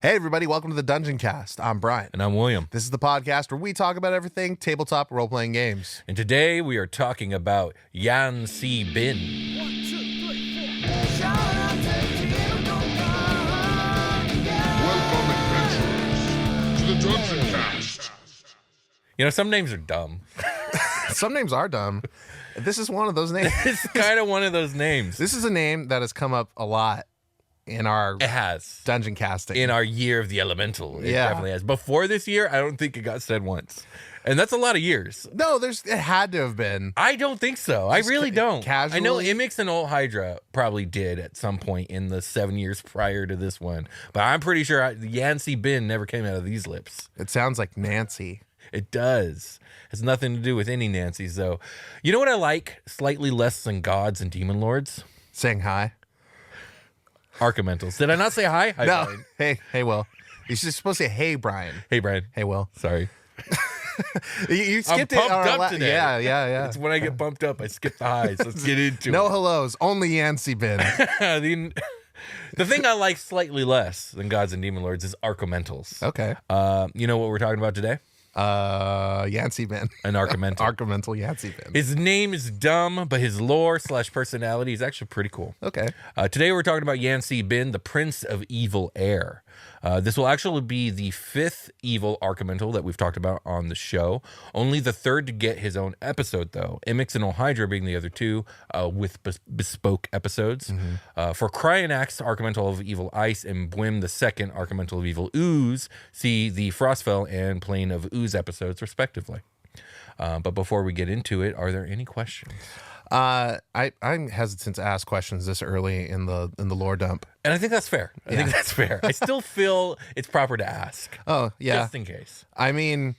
Hey everybody, welcome to the Dungeoncast. I'm Brian. And I'm William. This is the podcast where we talk about everything tabletop role-playing games. And today we are talking about Yan Si Bin. 1, 2, 3, 4. Shout out to Welcome, adventurers, to the Dungeoncast. You know, some names are dumb. Some names are dumb. This is one of those names. It's kind of one of those names. This is a name that has come up a lot in our It has. dungeon casting. In our year of the elemental. It Yeah. definitely has. Before this year, I don't think it got said once. And that's a lot of years. No, it had to have been. I don't think so. I really don't. casually? I know Imix and Old Hydra probably did at some point in the 7 years prior to this one. But I'm pretty sure Yan Si Bin never came out of these lips. It sounds like Nancy. It does. Has nothing to do with any Nancy's, though. You know what I like slightly less than gods and demon lords? Saying hi. Archomentals. Did I not say hi? Hi, No. Brian. Hey, Will. You're supposed to say, hey, Brian. Hey, Brian. Hey, Will. Sorry. You I'm skipped it. pumped on our up today. Yeah. It's when I get pumped up, I skip the highs. Let's get into No it. hellos, only Yancy Bin. The thing I like slightly less than gods and demon lords is archomentals. Okay. You know what we're talking about today? Yancy Bin. An archomental. Archomental Yancy Bin. His name is dumb, but his lore/personality is actually pretty cool. Okay. Today we're talking about Yan Si Bin, the Prince of Evil Air. This will actually be the 5th evil archomental that we've talked about on the show. Only the 3rd to get his own episode, though. Imix and Old Hydra being the other 2 with bespoke episodes. For Cryonax, Archomental of Evil Ice, and Bwim, the 2nd Archomental of Evil Ooze, see the Frostfell and Plane of Ooze episodes, respectively. But before we get into it, are there any questions? I'm hesitant to ask questions this early in the lore dump. And I think that's fair. I think that's fair. I still feel it's proper to ask. Oh yeah. Just in case. I mean,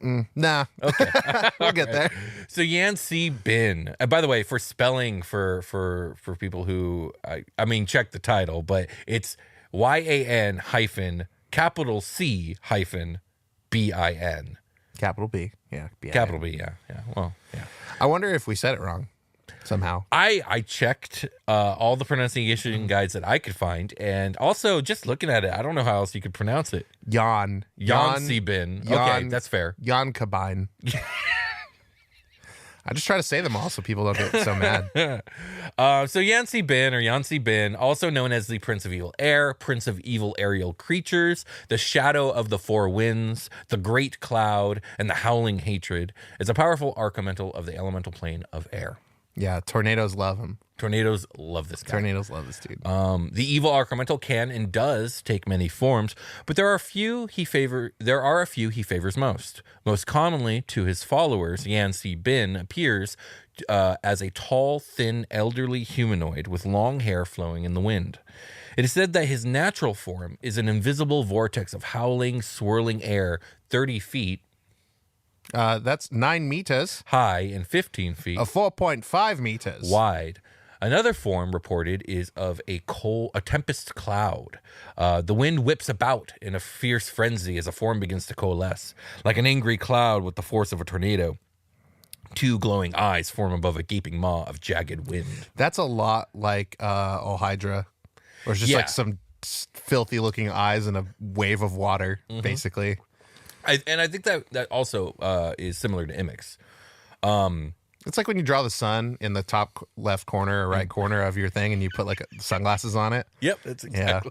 nah. Okay. We'll get there. So Yan Si Bin. By the way, for spelling for people who I mean check the title, but it's YAN hyphen capital C hyphen BIN. Capital B. Yeah. B-I-N. Capital B, yeah. Well, yeah. I wonder if we said it wrong somehow. I checked all the pronunciation guides that I could find, and also just looking at it, I don't know how else you could pronounce it. Yan Si Bin. Okay, Yan- that's fair. Yan Kabine. I just try to say them all so people don't get so mad. So Yan Si Bin, or Yan Si Bin, also known as the Prince of Evil Air, Prince of Evil Aerial Creatures, the Shadow of the Four Winds, the Great Cloud, and the Howling Hatred, is a powerful archomental of the elemental plane of air. Yeah, tornadoes love him. Tornadoes love this guy. Tornadoes love this dude. The evil archomental can and does take many forms, but there are a few he favors most. Most commonly to his followers, Yan Si Bin appears as a tall, thin, elderly humanoid with long hair flowing in the wind. It is said that his natural form is an invisible vortex of howling, swirling air 30 feet That's 9 meters high and 15 feet of 4.5 meters wide. Another form reported is of a tempest cloud. The wind whips about in a fierce frenzy as a form begins to coalesce. Like an angry cloud with the force of a tornado, 2 glowing eyes form above a gaping maw of jagged wind. That's a lot like Old Hydra, or it's just Yeah. like some filthy looking eyes and a wave of water, basically. I think that also is similar to Imix. It's like when you draw the sun in the top left corner or right corner of your thing and you put like sunglasses on it. Yep, that's exactly.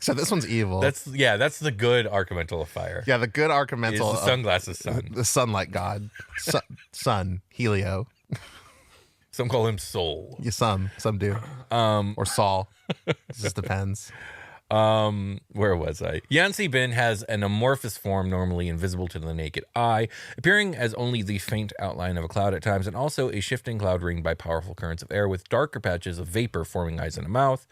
So this one's evil. That's the good archomental of fire. Yeah, the good Is archomental the sunglasses sun. the sunlight god. Sun, Helio. Some call him Soul. Yeah, some do. Or Saul. It just depends. Where was I? Yan Si Bin has an amorphous form normally invisible to the naked eye, appearing as only the faint outline of a cloud at times, and also a shifting cloud ringed by powerful currents of air with darker patches of vapor forming eyes and a mouth.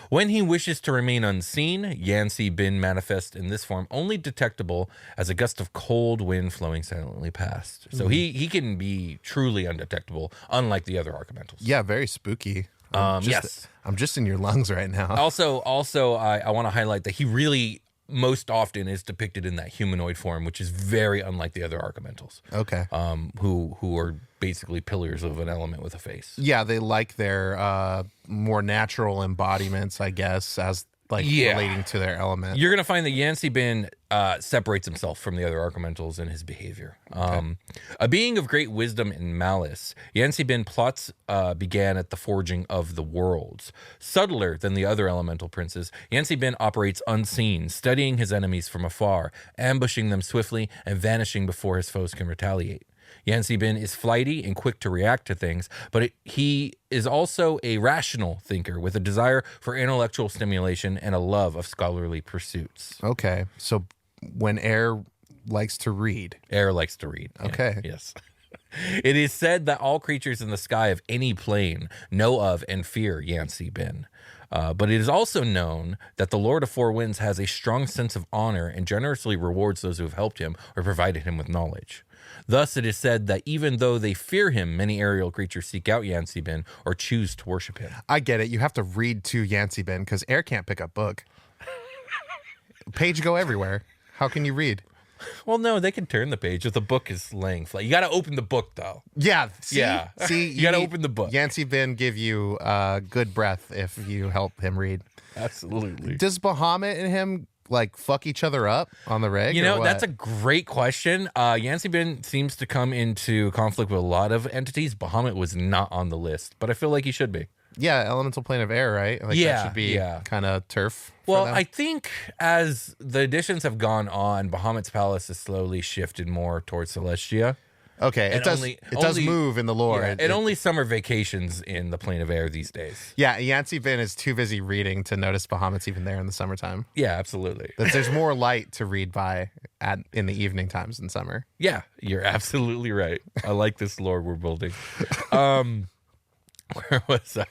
When he wishes to remain unseen, Yan Si Bin manifests in this form, only detectable as a gust of cold wind flowing silently past. So he can be truly undetectable, unlike the other archomentals. Yeah, very spooky. Yes. I'm just in your lungs right now. Also, I want to highlight that he really most often is depicted in that humanoid form, which is very unlike the other archomentals. Okay. Who are basically pillars of an element with a face. Yeah, they like their more natural embodiments, I guess, as relating to their element. You're going to find that Yancey Bin separates himself from the other archomentals in his behavior. A being of great wisdom and malice, Yancey Bin plots began at the forging of the worlds. Subtler than the other elemental princes, Yancey Bin operates unseen, studying his enemies from afar, ambushing them swiftly, and vanishing before his foes can retaliate. Yancey Bin is flighty and quick to react to things, but he is also a rational thinker with a desire for intellectual stimulation and a love of scholarly pursuits. Okay, so when Air likes to read. Air likes to read. Okay. Yes. It is said that all creatures in the sky of any plane know of and fear Yancey Bin. But it is also known that the Lord of Four Winds has a strong sense of honor and generously rewards those who have helped him or provided him with knowledge. Thus, it is said that even though they fear him, many aerial creatures seek out Yancey Bin or choose to worship him. I get it. You have to read to Yancey Bin because Air can't pick up book. Page go everywhere. How can you read? Well, no, they can turn the page if the book is laying flat. You got to open the book, though. Yeah. See, you got to open the book. Yancey Bin give you good breath if you help him read. Absolutely. Does Bahamut and him fuck each other up on the reg? You know, that's a great question. Yancey Bin seems to come into conflict with a lot of entities. Bahamut was not on the list, but I feel like he should be. Yeah, elemental plane of air, right? That should be kind of turf. Well, I think as the editions have gone on, Bahamut's palace has slowly shifted more towards Celestia. Okay, it does move in the lore. Yeah, and only summer vacations in the plane of air these days. Yeah, Yancey Bin is too busy reading to notice Bahamut's even there in the summertime. Yeah, absolutely. There's more light to read by in the evening times in summer. Yeah, you're absolutely right. I like this lore we're building. Where was I?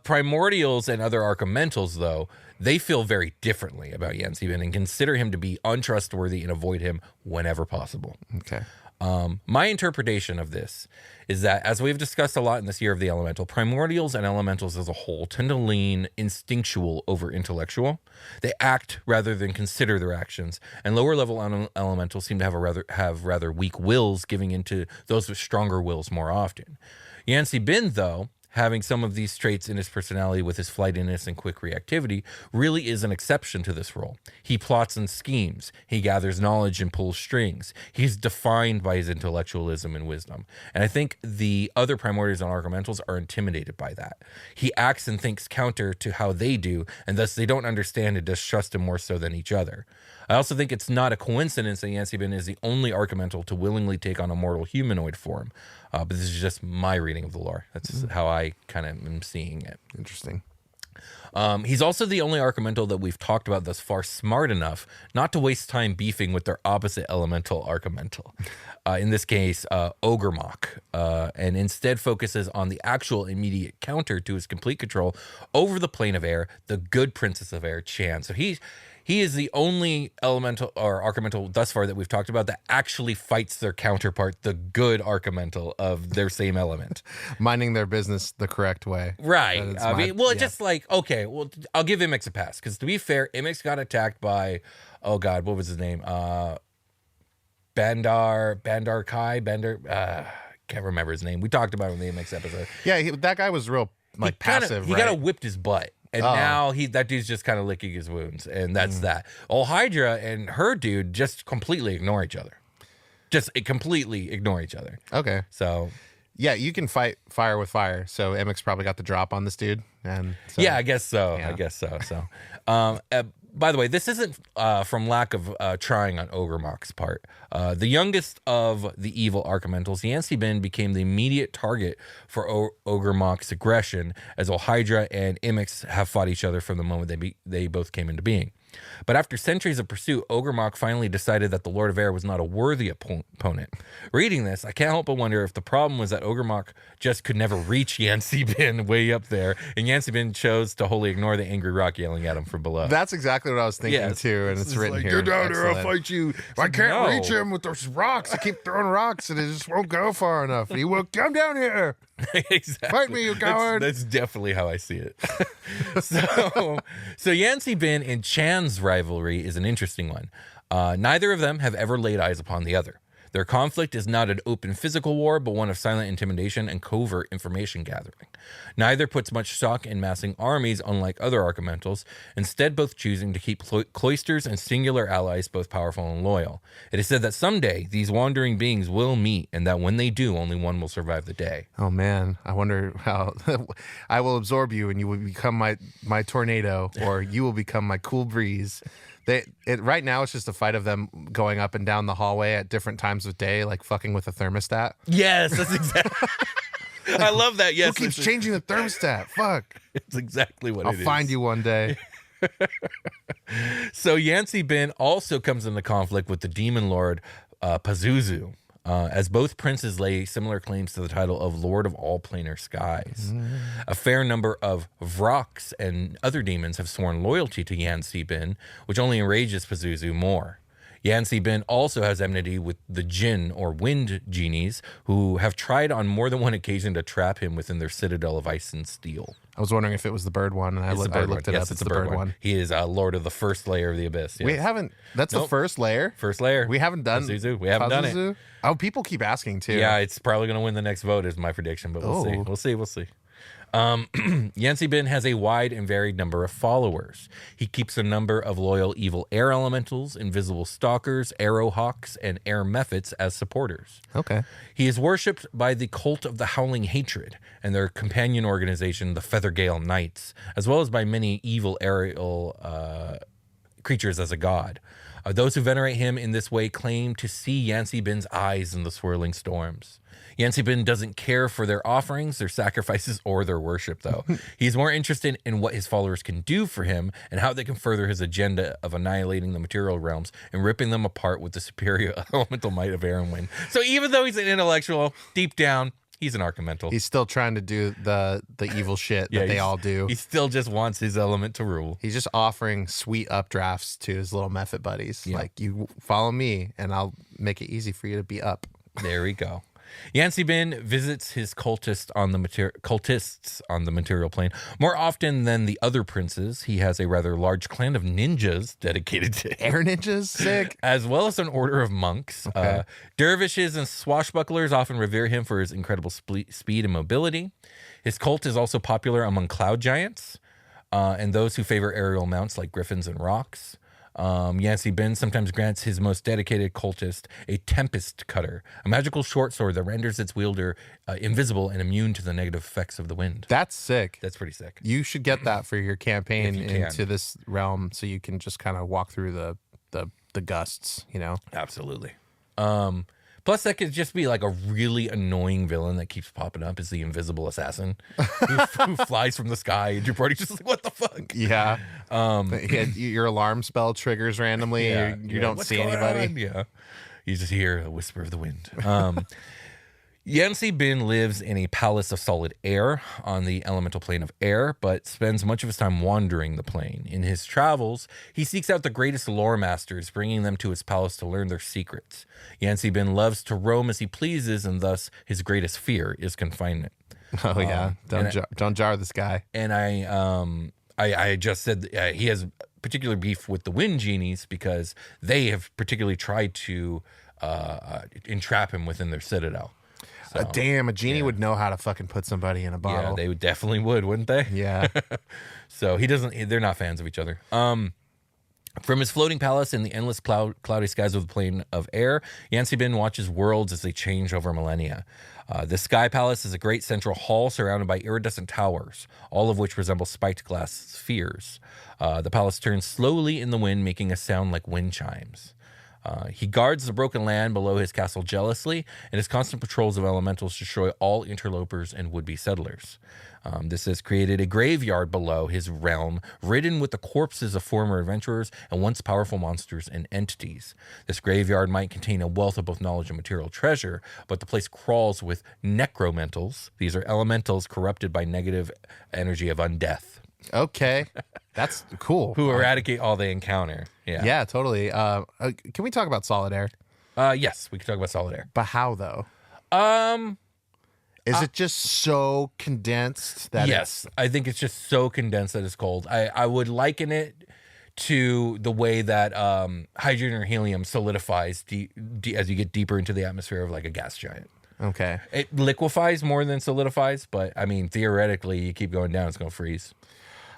Primordials and other archomentals, though, they feel very differently about Yancey Bin and consider him to be untrustworthy and avoid him whenever possible. Okay. My interpretation of this is that, as we've discussed a lot in this year of the elemental, primordials and elementals as a whole tend to lean instinctual over intellectual. They act rather than consider their actions, and lower level elementals seem to have rather weak wills, giving into those with stronger wills more often. Yancey Bin, though, having some of these traits in his personality with his flightiness and quick reactivity, really is an exception to this role. He plots and schemes. He gathers knowledge and pulls strings. He's defined by his intellectualism and wisdom. And I think the other primordials and archomentals are intimidated by that. He acts and thinks counter to how they do, and thus they don't understand and distrust him more so than each other. I also think it's not a coincidence that Yancey Bin is the only archomental to willingly take on a mortal humanoid form. But this is just my reading of the lore. That's how I kind of am seeing it. Interesting. He's also the only archomental that we've talked about thus far smart enough not to waste time beefing with their opposite elemental archomental. In this case, Ogremok, and instead focuses on the actual immediate counter to his complete control over the plane of air, the good princess of air, Chan. So he is the only elemental or archomental thus far that we've talked about that actually fights their counterpart, the good archomental of their same element. Minding their business the correct way. Right. Just like, okay, well, I'll give Imix a pass. Because to be fair, Imix got attacked by, oh God, what was his name? Bandar Kai? Can't remember his name. We talked about it in the Imix episode. Yeah, that guy was real passive, He kind of whipped his butt. And now that dude's just kind of licking his wounds, and that's that. Old Hydra and her dude just completely ignore each other. Completely ignore each other. Okay. So, yeah, you can fight fire with fire. So MX probably got the drop on this dude. And so, yeah, I guess so. Yeah. I guess so. So, by the way, this isn't from lack of trying on Ogremok's part. The youngest of the evil archomentals, Yancey Bin, became the immediate target for Ogremok's aggression, as Hydra and Imix have fought each other from the moment they both came into being. But after centuries of pursuit, Ogremok finally decided that the Lord of Air was not a worthy opponent. Reading this, I can't help but wonder if the problem was that Ogremok just could never reach Yancey Bin way up there, and Yancey Bin chose to wholly ignore the angry rock yelling at him from below. That's exactly what I was thinking too, and it's written here. Get down there, I'll Excellent. fight you. I can't reach him with those rocks. I keep throwing rocks and it just won't go far enough. He will come down here. Exactly. Fight me, you coward. That's definitely how I see it. So Yancey Bin and Chan's rivalry is an interesting one. Neither of them have ever laid eyes upon the other. Their conflict is not an open physical war, but one of silent intimidation and covert information gathering. Neither puts much stock in massing armies, unlike other archomentals, instead both choosing to keep cloisters and singular allies both powerful and loyal. It is said that someday these wandering beings will meet, and that when they do, only one will survive the day. Oh man, I wonder how I will absorb you and you will become my tornado, or you will become my cool breeze. Right now it's just a fight of them going up and down the hallway at different times of day, like fucking with a thermostat. Yes, that's exactly. I love that. Yes, Who keeps changing the thermostat? Fuck. It's exactly what I'll it is. find you one day. So Yancey Bin also comes into conflict with the demon lord Pazuzu, as both princes lay similar claims to the title of Lord of all planar skies. A fair number of Vroks and other demons have sworn loyalty to Yancey Bin, which only enrages Pazuzu more. Yancey Bin also has enmity with the Jinn, or wind genies, who have tried on more than one occasion to trap him within their citadel of ice and steel. I was wondering if it was the bird one, and I looked it up. It's the bird one. He is Lord of the first layer of the abyss. Yes. We haven't. That's the first layer. First layer. We haven't done Pazuzu. We haven't done it. Oh, people keep asking too. Yeah, it's probably going to win the next vote is my prediction, but we'll see. We'll see. Yancey Bin has a wide and varied number of followers. He keeps a number of loyal evil air elementals, invisible stalkers, arrow hawks, and air mephits as supporters. Okay. He is worshipped by the cult of the Howling Hatred and their companion organization, the Feathergale Knights, as well as by many evil aerial creatures as a god. Those who venerate him in this way claim to see Yancey Bin's eyes in the swirling storms. Yancey Bin doesn't care for their offerings, their sacrifices, or their worship, though. He's more interested in what his followers can do for him and how they can further his agenda of annihilating the material realms and ripping them apart with the superior elemental might of air and wind. So even though he's an intellectual, deep down, he's an archomental. He's still trying to do the evil shit that they all do. He still just wants his element to rule. He's just offering sweet updrafts to his little method buddies. Yeah. Like, you follow me, and I'll make it easy for you to be up. There we go. Yancey Bin visits his cultists on the material plane more often than the other princes. He has a rather large clan of ninjas dedicated to him. Air ninjas, sick. As well as an order of monks. Okay. Dervishes and swashbucklers often revere him for his incredible speed and mobility. His cult is also popular among cloud giants and those who favor aerial mounts like griffins and rocks. Yancey Bin sometimes grants his most dedicated cultist a Tempest Cutter, a magical short sword that renders its wielder invisible and immune to the negative effects of the wind. That's sick. That's pretty sick. You should get that for your campaign If you into this realm, so you can just kind of walk through the gusts, you know? Absolutely. Plus, that could just be like a really annoying villain that keeps popping up is the invisible assassin who flies from the sky, and your party's just like, what the fuck? Yeah. Your alarm spell triggers randomly. Yeah, you don't see anybody. On? Yeah. You just hear a whisper of the wind. Yancey Bin lives in a palace of solid air on the elemental plane of air, but spends much of his time wandering the plane. In his travels, he seeks out the greatest lore masters, bringing them to his palace to learn their secrets. Yancey Bin loves to roam as he pleases, and thus his greatest fear is confinement. Oh yeah, don't jar this guy. And I just said he has particular beef with the wind genies because they have particularly tried to entrap him within their citadel. So, damn, a genie would know how to fucking put somebody in a bottle. Yeah, they would definitely would, wouldn't they? Yeah. So he doesn't. They're not fans of each other. From his floating palace in the endless cloudy skies of the plane of air, Yancey Bin watches worlds as they change over millennia. The Sky Palace is a great central hall surrounded by iridescent towers, all of which resemble spiked glass spheres. The palace turns slowly in the wind, making a sound like wind chimes. He guards the broken land below his castle jealously, and his constant patrols of elementals destroy all interlopers and would-be settlers. This has created a graveyard below his realm, ridden with the corpses of former adventurers and once powerful monsters and entities. This graveyard might contain a wealth of both knowledge and material treasure, but the place crawls with necromentals. These are elementals corrupted by negative energy of undeath. Okay. That's cool. Who eradicate all they encounter. Yeah, totally. Can we talk about solid air? Yes, we can talk about solid air. But how, though? Is it just so condensed that yes, I think it's just so condensed that it's cold. I would liken it to the way that hydrogen or helium solidifies as you get deeper into the atmosphere of like a gas giant. Okay. It liquefies more than solidifies, but I mean, theoretically, you keep going down, it's going to freeze.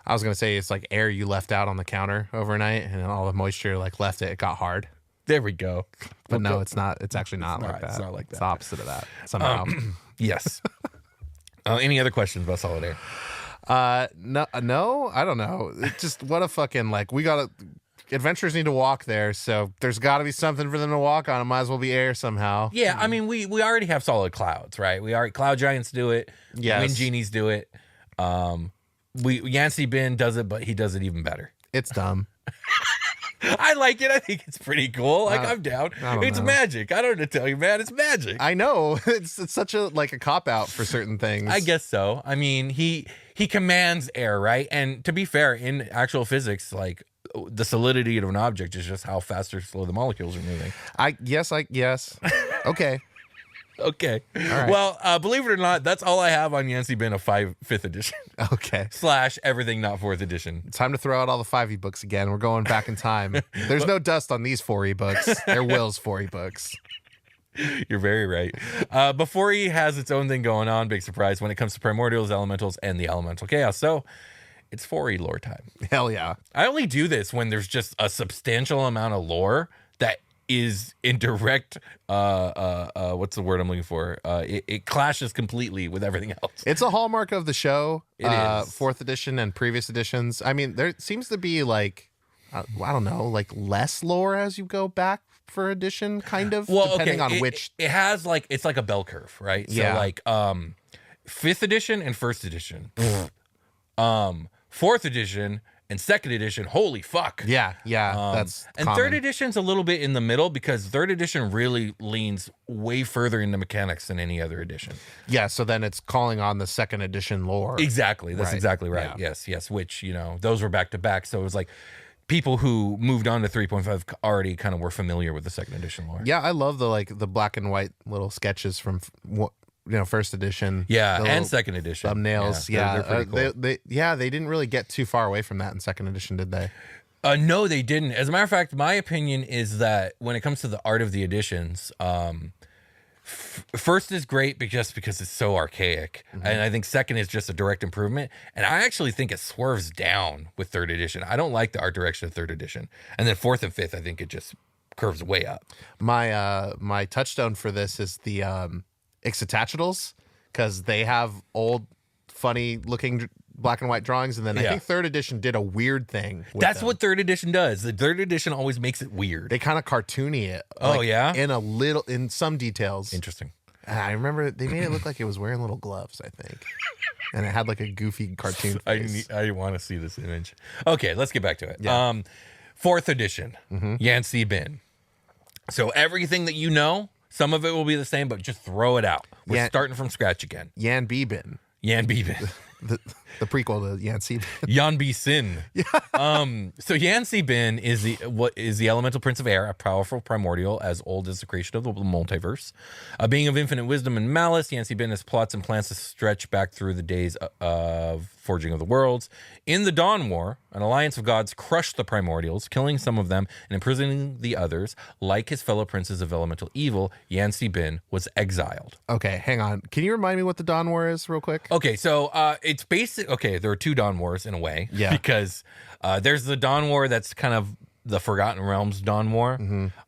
I was gonna say it's like air you left out on the counter overnight, and all the moisture like left it. It got hard. There we go. But no, it's not. It's actually not like that. It's not like that. It's the opposite of that somehow. Yes. Any other questions about solid air? No, I don't know. It just what a fucking like. We gotta. Adventurers need to walk there, so there's got to be something for them to walk on. It might as well be air somehow. Yeah, I mean, we already have solid clouds, right? Cloud giants do it. Yes. Wind genies do it. Yancey Bin does it, but he does it even better. It's dumb. I like it. I think it's pretty cool. Like I'm down. It's know. magic. I don't know to tell you, man. It's magic. I know. It's such a like a cop out for certain things. I guess so. I mean, he commands air, right? And to be fair, in actual physics, like the solidity of an object is just how fast or slow the molecules are moving. Yes. Okay. Okay. All right. Well, believe it or not, that's all I have on Yancey Bin of 5th edition. Okay. / everything not 4th edition. It's time to throw out all the 5e books again. We're going back in time. There's no dust on these 4e books. They're Will's 4e books. You're very right. Before he has its own thing going on, big surprise when it comes to primordials, elementals, and the elemental chaos. So it's 4e lore time. Hell yeah. I only do this when there's just a substantial amount of lore that is in direct what's the word I'm looking for? It clashes completely with everything else. It's a hallmark of the show. It is. 4th edition and previous editions. I mean, there seems to be like I don't know, like less lore as you go back for edition, kind of. Well, depending okay. on which it has like it's like a bell curve, right? Yeah. So like 5th edition and 1st edition. 4th edition and 2nd edition, holy fuck. Yeah, that's and common. 3rd edition's a little bit in the middle because 3rd edition really leans way further into mechanics than any other edition. Yeah, so then it's calling on the 2nd edition lore. Exactly. That's Right. exactly right. Yeah. Yes. Which, those were back to back. So it was like people who moved on to 3.5 already kind of were familiar with the 2nd edition lore. Yeah, I love the black and white little sketches from 1st edition. Yeah, The and little 2nd edition. thumbnails. They're pretty cool. They didn't really get too far away from that in 2nd edition, did they? No, they didn't. As a matter of fact, my opinion is that when it comes to the art of the editions, first is great because it's so archaic, and I think 2nd is just a direct improvement. And I actually think it swerves down with 3rd edition. I don't like the art direction of 3rd edition, and then 4th and 5th, I think it just curves way up. My touchstone for this is the Ixotatchitals, because they have old, funny looking black and white drawings, and then I Yeah. think 3rd edition did a weird thing. With That's them. what 3rd edition does. The 3rd edition always makes it weird. They kind of cartoony it. Oh, yeah? in some details. Interesting. I remember they made it look like it was wearing little gloves, I think, and it had like a goofy cartoon face. I want to see this image. Okay, let's get back to it. Yeah. 4th edition, Yancey Bin. So everything that you know, some of it will be the same, but just throw it out. We're starting from scratch again. Yan Bibin, Yan Bibin. the prequel to Yancy. Yan Bi Sin. So Yancey Bin is the elemental prince of air, a powerful primordial as old as the creation of the multiverse. A being of infinite wisdom and malice, Yancey Bin has plots and plans to stretch back through the days of forging of the worlds. In the Dawn War, an alliance of gods crushed the primordials, killing some of them and imprisoning the others. Like his fellow princes of elemental evil, Yancey Bin was exiled. Okay, hang on. Can you remind me what the Dawn War is, real quick? Okay, so it's basic. Okay, there are 2 Dawn Wars in a way. Yeah. Because there's the Dawn War that's kind of the Forgotten Realms Dawn War.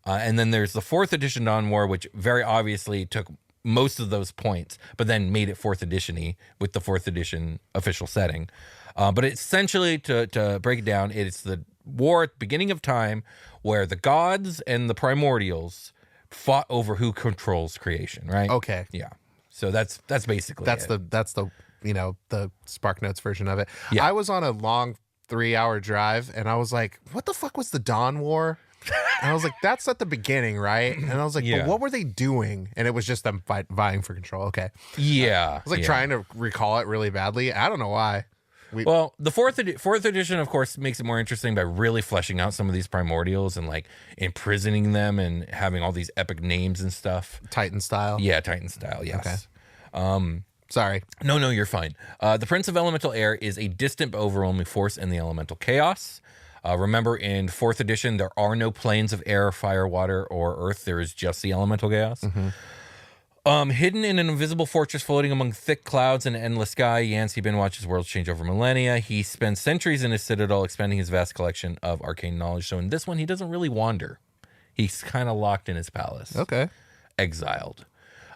And then there's the 4th edition Dawn War, which very obviously took most of those points, but then made it 4th edition-y with the 4th edition official setting. But essentially, to break it down, it's the war at the beginning of time where the gods and the primordials fought over who controls creation, right? Okay. Yeah. So that's basically That's it. the the Spark Notes version of it. Yeah. I was on a long 3-hour drive, and I was like, "What the fuck was the Dawn War?" And I was like, "That's at the beginning, right?" And I was like, Yeah. "But what were they doing?" And it was just them vying for control. Okay, I Yeah. was like trying to recall it really badly. I don't know why. Well, the fourth edition, of course, makes it more interesting by really fleshing out some of these primordials and like imprisoning them and having all these epic names and stuff. Titan style. Yeah, Titan style. Yes. Okay. Sorry. No, you're fine. The Prince of Elemental Air is a distant but overwhelming force in the elemental chaos. Remember, in 4th edition, there are no planes of air, fire, water, or earth. There is just the elemental chaos. Hidden in an invisible fortress floating among thick clouds and an endless sky, Yancey Bin watches worlds change over millennia. He spends centuries in his citadel expanding his vast collection of arcane knowledge. So in this one, he doesn't really wander. He's kind of locked in his palace. Okay. Exiled.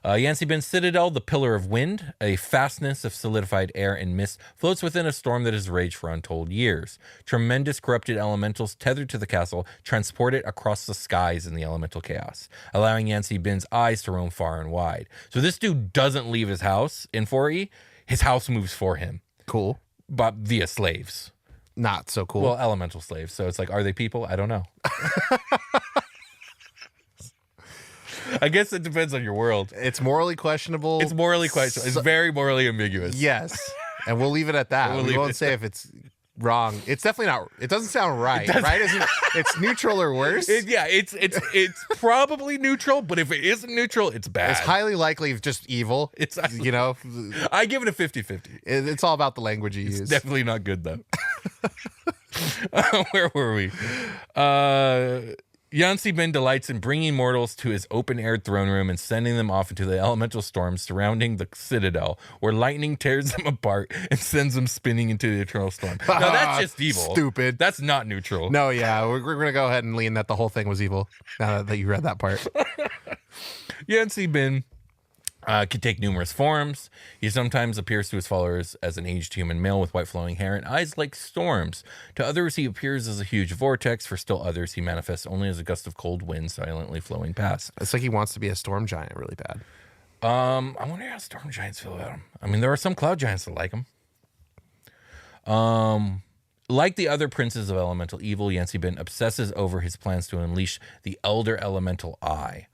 Yancey Bin's citadel, the Pillar of Wind, a fastness of solidified air and mist, floats within a storm that has raged for untold years. Tremendous corrupted elementals tethered to the castle transport it across the skies in the elemental chaos, allowing Yancey Bin's eyes to roam far and wide. So this dude doesn't leave his house in 4E. His house moves for him, Cool. but via slaves. Not so cool. Well, elemental slaves. So it's like, are they people? I don't know. I guess it depends on your world. It's morally questionable. It's morally questionable. It's very morally ambiguous. Yes. And we'll leave it at that. We'll We leave won't it. say if it's wrong. It's definitely not. It doesn't sound right. Right? Isn't it's neutral or worse? It's probably neutral, but if it isn't neutral, it's bad. It's highly likely just evil. It's you know, I give it a 50-50. it's all about the language you use. Definitely not good though. Where were we? Yancey Bin delights in bringing mortals to his open-aired throne room and sending them off into the elemental storms surrounding the citadel, where lightning tears them apart and sends them spinning into the eternal storm. Now, that's just evil. Stupid. That's not neutral. No, yeah, we're going to go ahead and lean that the whole thing was evil. Now that you read that part. Yancey Bin could take numerous forms. He sometimes appears to his followers as an aged human male with white flowing hair and eyes like storms. To others, he appears as a huge vortex. For still others, he manifests only as a gust of cold wind silently flowing past. It's like he wants to be a storm giant really bad. I wonder how storm giants feel about him. I mean, there are some cloud giants that like him. Like the other princes of elemental evil, Yancey Bin obsesses over his plans to unleash the elder elemental eye.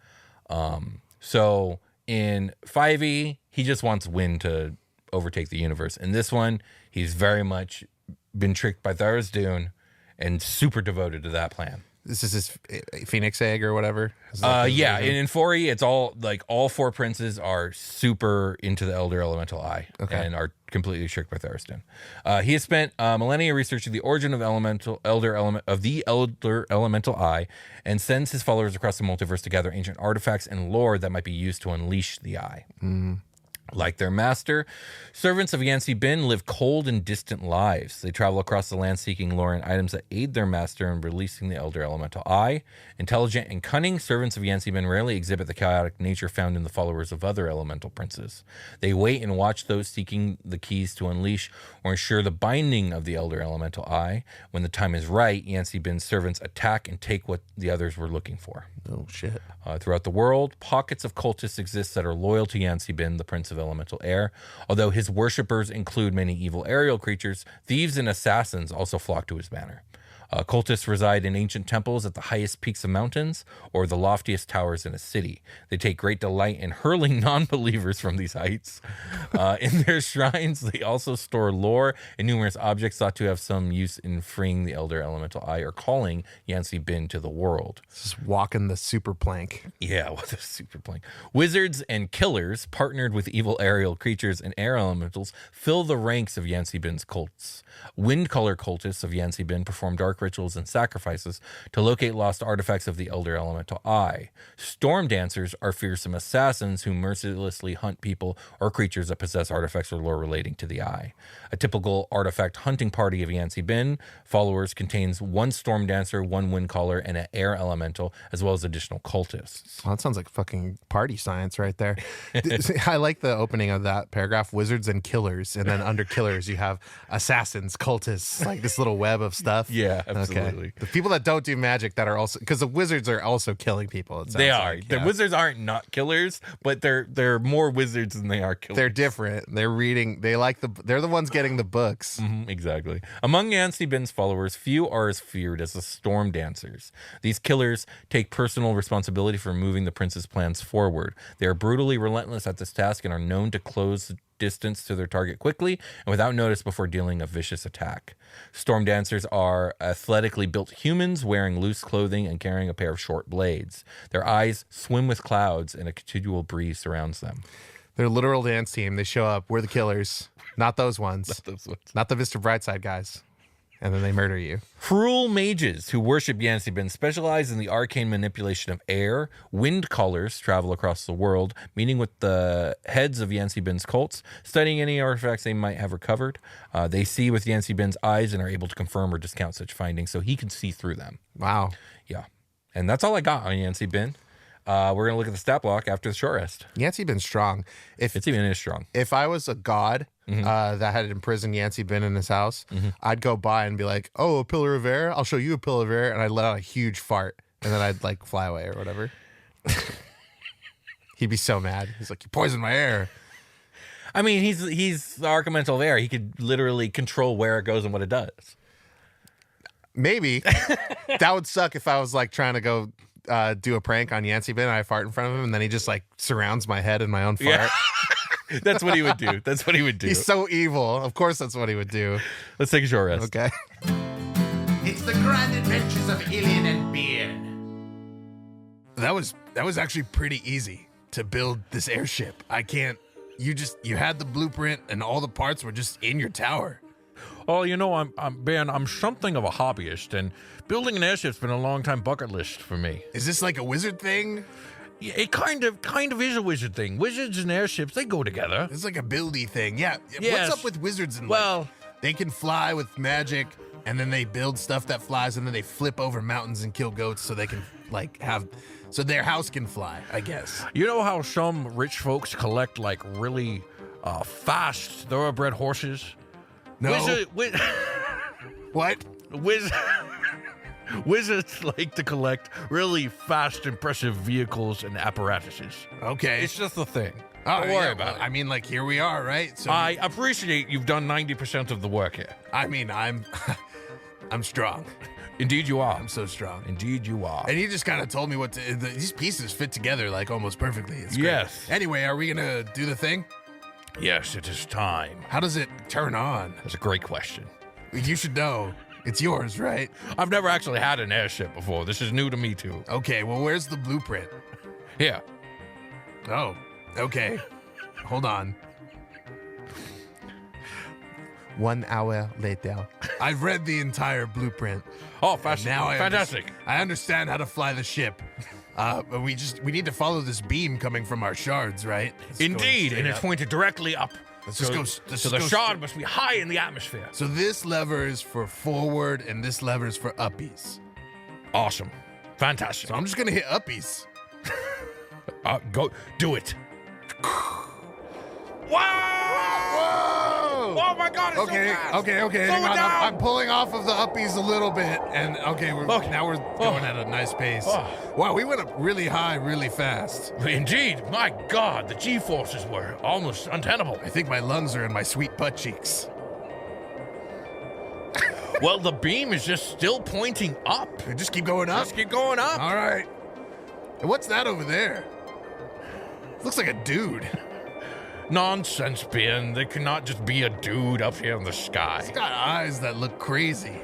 So in 5e, he just wants wind to overtake the universe. In this one, he's very much been tricked by Tharizdun and super devoted to that plan. This is his phoenix egg or whatever. Yeah, in 4e, it's all like all 4 princes are super into the Elder Elemental Eye and are completely tricked by Tharizdun. He has spent millennia researching the origin of the Elder Elemental Eye and sends his followers across the multiverse to gather ancient artifacts and lore that might be used to unleash the Eye. Like their master, servants of Yancey Bin live cold and distant lives. They travel across the land seeking lore and items that aid their master in releasing the Elder Elemental Eye. Intelligent and cunning, servants of Yancey Bin rarely exhibit the chaotic nature found in the followers of other elemental princes. They wait and watch those seeking the keys to unleash or ensure the binding of the Elder Elemental Eye. When the time is right, Yancey Bin's servants attack and take what the others were looking for. Oh, shit. Throughout the world, pockets of cultists exist that are loyal to Yancey Bin, the Prince of Elemental Air. Although his worshippers include many evil aerial creatures, thieves and assassins also flock to his banner. Cultists reside in ancient temples at the highest peaks of mountains or the loftiest towers in a city. They take great delight in hurling non-believers from these heights. In their shrines, they also store lore and numerous objects thought to have some use in freeing the Elder Elemental Eye or calling Yancey Bin to the world. Just walking the super plank. Yeah, what a super plank. Wizards and killers, partnered with evil aerial creatures and air elementals, fill the ranks of Yancey Bin's cults. Wind color cultists of Yancey Bin perform dark rituals and sacrifices to locate lost artifacts of the Elder Elemental Eye. Storm dancers are fearsome assassins who mercilessly hunt people or creatures that possess artifacts or lore relating to the Eye. A typical artifact hunting party of Yancey Bin followers contains 1 storm dancer, 1 wind caller, and an air elemental, as well as additional cultists. Well, that sounds like fucking party science right there. I like the opening of that paragraph, wizards and killers. And then under killers, you have assassins, cultists, like this little web of stuff. Yeah, absolutely. Okay. The people that don't do magic that are also, because the wizards are also killing people. It sounds They are. like, The yeah. wizards aren't not killers, but they're more wizards than they are killers. They're different. They're reading. They're the ones getting the books. Exactly. Among Yancey Bin's followers, few are as feared as the storm dancers. These killers take personal responsibility for moving the prince's plans forward. They are brutally relentless at this task and are known to close distance to their target quickly and without notice before dealing a vicious attack. Storm dancers are athletically built humans wearing loose clothing and carrying a pair of short blades. Their eyes swim with clouds and a continual breeze surrounds them. They're a literal dance team. They show up. We're the killers. Not those ones. Those ones. Not the Mr. Brightside guys. and then they murder you. Cruel mages who worship Yancey Bin specialize in the arcane manipulation of air. Wind callers travel across the world, meeting with the heads of Yancey Bin's cults, studying any artifacts they might have recovered. They see with Yancey Bin's eyes and are able to confirm or discount such findings, so he can see through them. Wow. Yeah. And that's all I got on Yancey Bin. We're going to look at the stat block after the short rest. Yancey Bin's strong. It's even as strong. If I was a god that had imprisoned Yancey Bin in his house, I'd go by and be like, "Oh, a pillar of air. I'll show you a pillar of air," and I'd let out a huge fart, and then I'd like fly away or whatever. He'd be so mad. He's like, "You poisoned my air." I mean, he's the archomental of air. He could literally control where it goes and what it does. Maybe that would suck if I was like trying to go do a prank on Yancey Bin and I fart in front of him, and then he just like surrounds my head in my own fart. Yeah. That's what he would do. That's what he would do. He's so evil. Of course, that's what he would do. Let's take a short rest. Okay. It's the grand adventures of Alen and Beorn. That was actually pretty easy to build this airship. You had the blueprint and all the parts were just in your tower. Oh, you know, I'm something of a hobbyist, and building an airship's been a long time bucket list for me. Is this like a wizard thing? Yeah, it kind of is a wizard thing. Wizards and airships, they go together. It's like a buildy thing. Yeah. Yes. What's up with wizards and Well, they can fly with magic, and then they build stuff that flies, and then they flip over mountains and kill goats so they can so their house can fly, I guess. you know how some rich folks collect like really fast thoroughbred horses? No. What? Wizards like to collect really fast, impressive vehicles and apparatuses. Okay. It's just a thing. Oh, Don't worry about it. I mean, like, here we are, right? So I appreciate you've done 90% of the work here. I mean, I'm strong. Indeed you are. I'm so strong. Indeed you are. And you just kind of told me these pieces fit together like almost perfectly. It's great. Yes. Anyway, are we gonna do the thing? Yes, it is time. How does it turn on? That's a great question. You should know. It's yours, right? I've never actually had an airship before. This is new to me too. Okay, well, where's the blueprint? Here. Oh, okay. Hold on. 1 hour later. I've read the entire blueprint. Oh, And now fantastic. I understand how to fly the ship. But we need to follow this beam coming from our shards, right? It's going Indeed, straight and it's up. pointed directly up. Let's so just go so the straight- shard must be high in the atmosphere. So this lever is for forward, and this lever is for uppies. Awesome. Fantastic. So I'm just gonna hit uppies. Go do it. Whoa! Oh my god, it's so fast. Okay. Slow Hang it on. down. I'm pulling off of the uppies a little bit, and now we're going at a nice pace. Oh. Wow, we went up really high, really fast. Indeed. My god, the G-forces were almost untenable. I think my lungs are in my sweet butt cheeks. Well, the beam is just still pointing up. Just keep going up. Just keep going up. All right. And what's that over there? Looks like a dude. Nonsense, Ben. There cannot just be a dude up here in the sky. He's got eyes that look crazy.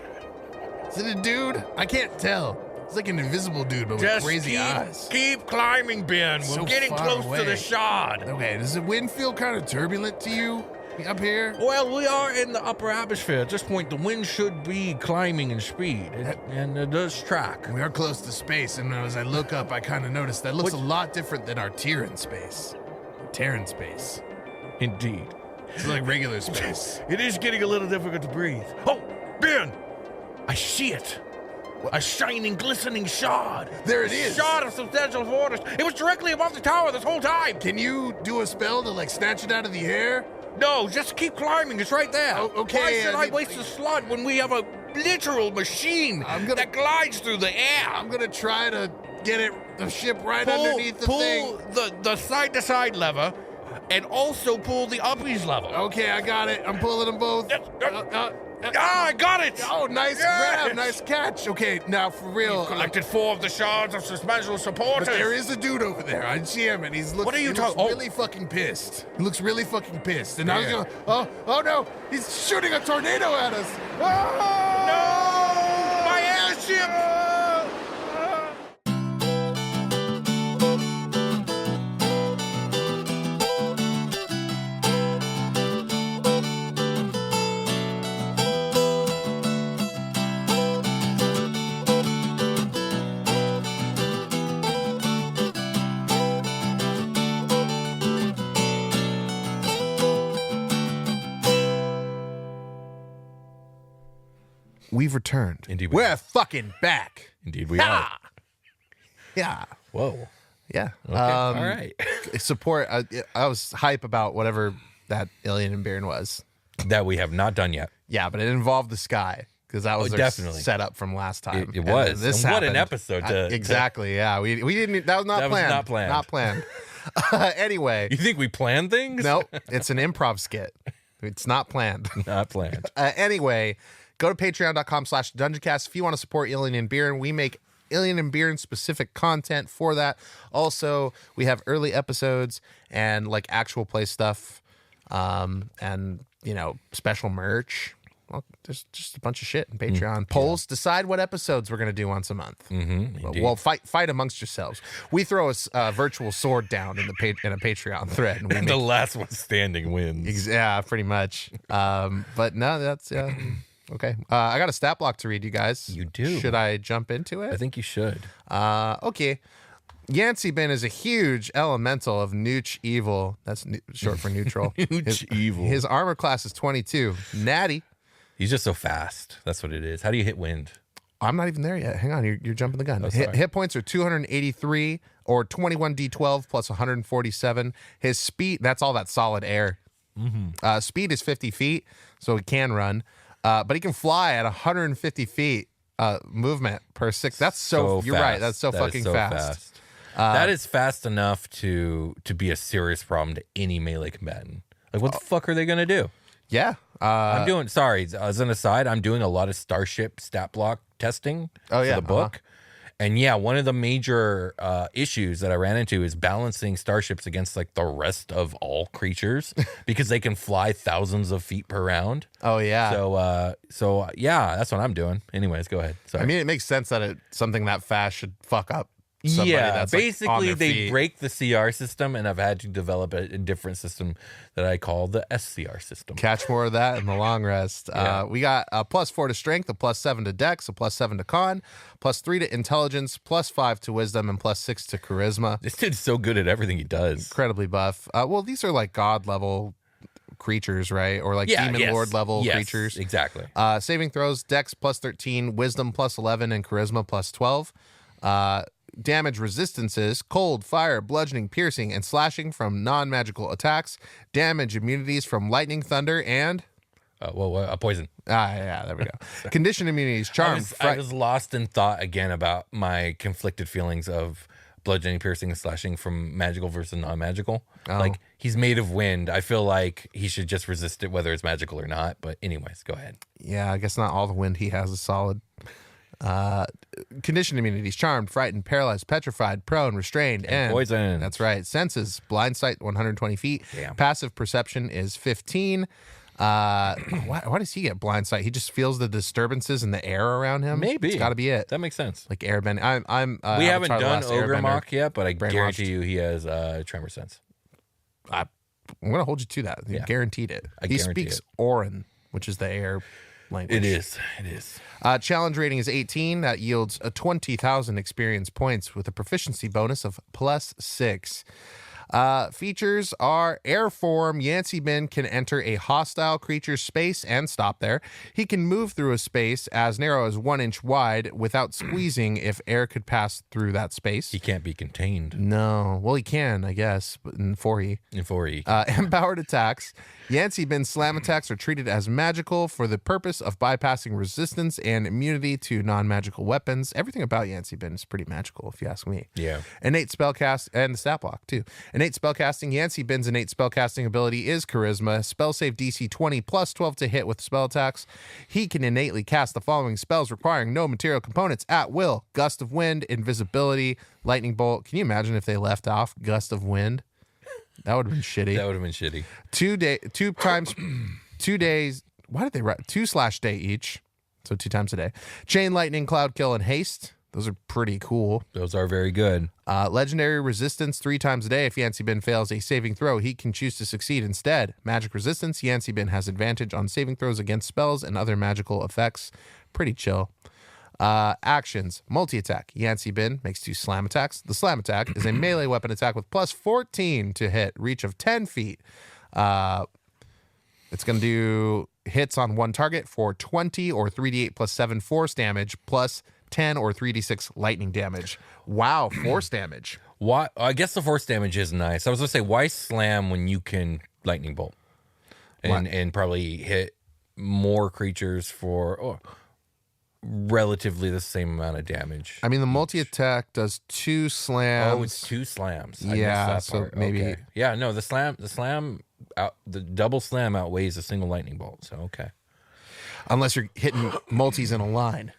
Is it a dude? I can't tell. It's like an invisible dude, but with Just crazy eyes. keep climbing, Ben. We're So getting far close to away. the shard. Okay, does the wind feel kind of turbulent to you up here? Well, we are in the upper atmosphere. At this point, the wind should be climbing in speed, and it does track. We are close to space, and as I look up, I kind of notice that looks a lot different than our Terran space. Terran space. Indeed. It's like regular space. It is getting a little difficult to breathe. Oh, Ben! I see it. A shining, glistening shard. There it is. Shard of substantial force. It was directly above the tower this whole time. Can you do a spell to like snatch it out of the air? No, just keep climbing. It's right there. Oh, okay, Why should I I mean- waste a slot when we have a literal machine that glides through the air? I'm gonna try to get the ship right underneath the thing. the side-to-side lever, and also pull the uppies lever. Okay, I got it. I'm pulling them both. Yes. I got it! Oh, nice Yes. grab, nice catch. Okay, now for real. Collected 4 of the shards of suspension supporters. But there is a dude over there. I see him, and What are you he looks talking- oh. really fucking pissed. He looks really fucking pissed. And I was Yeah. going, oh no, he's shooting a tornado at us. No! My airship! we've returned. Indeed we We're have. fucking back. Indeed we are. Yeah. Whoa. Yeah. Okay. All right. Support. I was hype about whatever that Alen and Beorn was. That we have not done yet. Yeah, but it involved the sky because that was their definitely. setup from last time. It was. This And what an happened. episode to- exactly. Yeah. We didn't. That was not That was planned. not planned. Not planned. Anyway. You think we plan things? No, it's an improv skit. It's not planned. Not planned. Anyway, go to patreon.com/dungeoncast if you want to support Alen and Beorn. We make Alen and Beorn specific content for that. Also, we have early episodes and like actual play stuff, and special merch. Well, there's just a bunch of shit in Patreon. Polls decide what episodes we're gonna do once a month. Well, fight amongst yourselves. We throw a virtual sword down in in a Patreon thread, and we And make the last one standing wins. yeah, pretty much. But no, that's okay. I got a stat block to read, you guys. You do. Should I jump into it? I think you should. Okay. Yancey Bin is a huge elemental of Nooch Evil. That's short for neutral. Nooch Evil. His armor class is 22. Natty. He's just so fast. That's what it is. How do you hit wind? I'm not even there yet. Hang on, you're jumping the gun. sorry. Hit points are 283 or 21d12 plus 147. His speed, that's all that solid air. Speed is 50 feet, so he can run. But he can fly at 150 feet movement per 6. That's so you're fast. right. That's so That is fucking so fast. That is fast enough to be a serious problem to any melee combatant. Like, what the fuck are they going to do? Yeah. I'm doing, sorry, as an aside, I'm doing a lot of Starship stat block testing for yeah, the book. And yeah, one of the major issues that I ran into is balancing starships against like the rest of all creatures because they can fly thousands of feet per round. Oh yeah. So yeah, that's what I'm doing. Anyways, go ahead. Sorry. I mean, it makes sense that something that fast should fuck up somebody yeah, that's like, on basically their they feet. break the CR system, and I've had to develop a different system that I call the SCR system. Catch more of that in the long rest. Yeah. We got a +4 to strength, a +7 to dex, a +7 to con, +3 to intelligence, +5 to wisdom, and +6 to charisma. This dude's so good at everything he does. Incredibly buff. Well, these are like god level creatures, right? Or like demon lord level creatures. Exactly. Saving throws, dex +13, wisdom +11, and charisma +12. Damage resistances, cold, fire, bludgeoning, piercing, and slashing from non-magical attacks. Damage immunities from lightning, thunder, and... A poison. yeah, there we go. Condition immunities, charm. I was lost in thought again about my conflicted feelings of bludgeoning, piercing, and slashing from magical versus non-magical. Oh. Like, he's made of wind. I feel like he should just resist it whether it's magical or not. But anyways, go ahead. Yeah, I guess not all the wind he has is solid. Condition immunities, charmed, frightened, paralyzed, petrified, prone, restrained, and poison. That's right. Senses, blind sight 120 feet. Damn. Passive perception is 15. Why does he get blind sight? He just feels the disturbances in the air around him. Maybe. It's got to be it. That makes sense. Like airbending. We haven't Avatar: The done Last Ogre Airbender. Mock yet, but I Brainwashed. guarantee you he has tremor sense. I'm gonna hold you to that. He Yeah. guaranteed it. I He guarantee speaks it. Orin, which is the air language. It is. It is. Challenge rating is 18. That yields a 20,000 experience points with a proficiency bonus of +6. Features are air form. Yancey Bin can enter a hostile creature's space and stop there. He can move through a space as narrow as 1 inch wide without squeezing if air could pass through that space. He can't be contained No. Well, he can, I guess, but in 4E. in 4E. Empowered attacks. Yancey Bin slam attacks are treated as magical for the purpose of bypassing resistance and immunity to non-magical weapons. Everything about Yancey Bin is pretty magical, if you ask me. Yeah. Innate spellcast and the stat block too. Innate spellcasting. Yancey Bin's innate spellcasting ability is charisma. Spell save DC 20 +12 to hit with spell attacks. He can innately cast the following spells requiring no material components at will: gust of wind, invisibility, lightning bolt. Can you imagine if they left off gust of wind? That would have been shitty. That would have been shitty. 2 days. Why did they write 2/day each? So 2 times a day. Chain lightning, cloud kill, and haste. Those are pretty cool. Those are very good. Legendary resistance 3 times a day. If Yancey Bin fails a saving throw, he can choose to succeed instead. Magic resistance. Yancey Bin has advantage on saving throws against spells and other magical effects. Pretty chill. Actions. Multi-attack. Yancey Bin makes 2 slam attacks. The slam attack is a melee weapon attack with +14 to hit. Reach of 10 feet. It's going to do hits on one target for 20 or 3d8 plus 7 force damage plus 10 or 3d6 lightning damage. Wow, force damage. Why? I guess the force damage is nice. I was gonna say, why slam when you can lightning bolt and probably hit more creatures for relatively the same amount of damage. I mean, the multi-attack does 2 slams. Oh, it's 2 slams. I Yeah, missed that so part. maybe- Okay. Yeah, no, the double slam outweighs a single lightning bolt. So okay, Unless you're hitting multis in a line.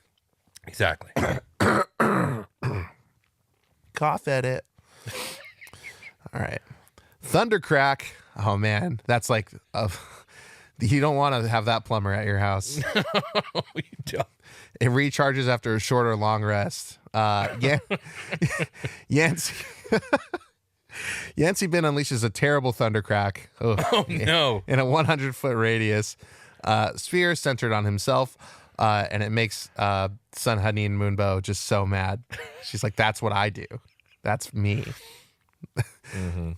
exactly. Cough edit. All right. Thundercrack. Oh, man. That's like... you don't want to have that plumber at your house. You don't. It recharges after a short or long rest. Yancey Bin unleashes a terrible thundercrack. Oh, no. In a 100-foot radius. Sphere centered on himself. And it makes Sun Honey and Moonbow just so mad. She's like, that's what I do. That's me.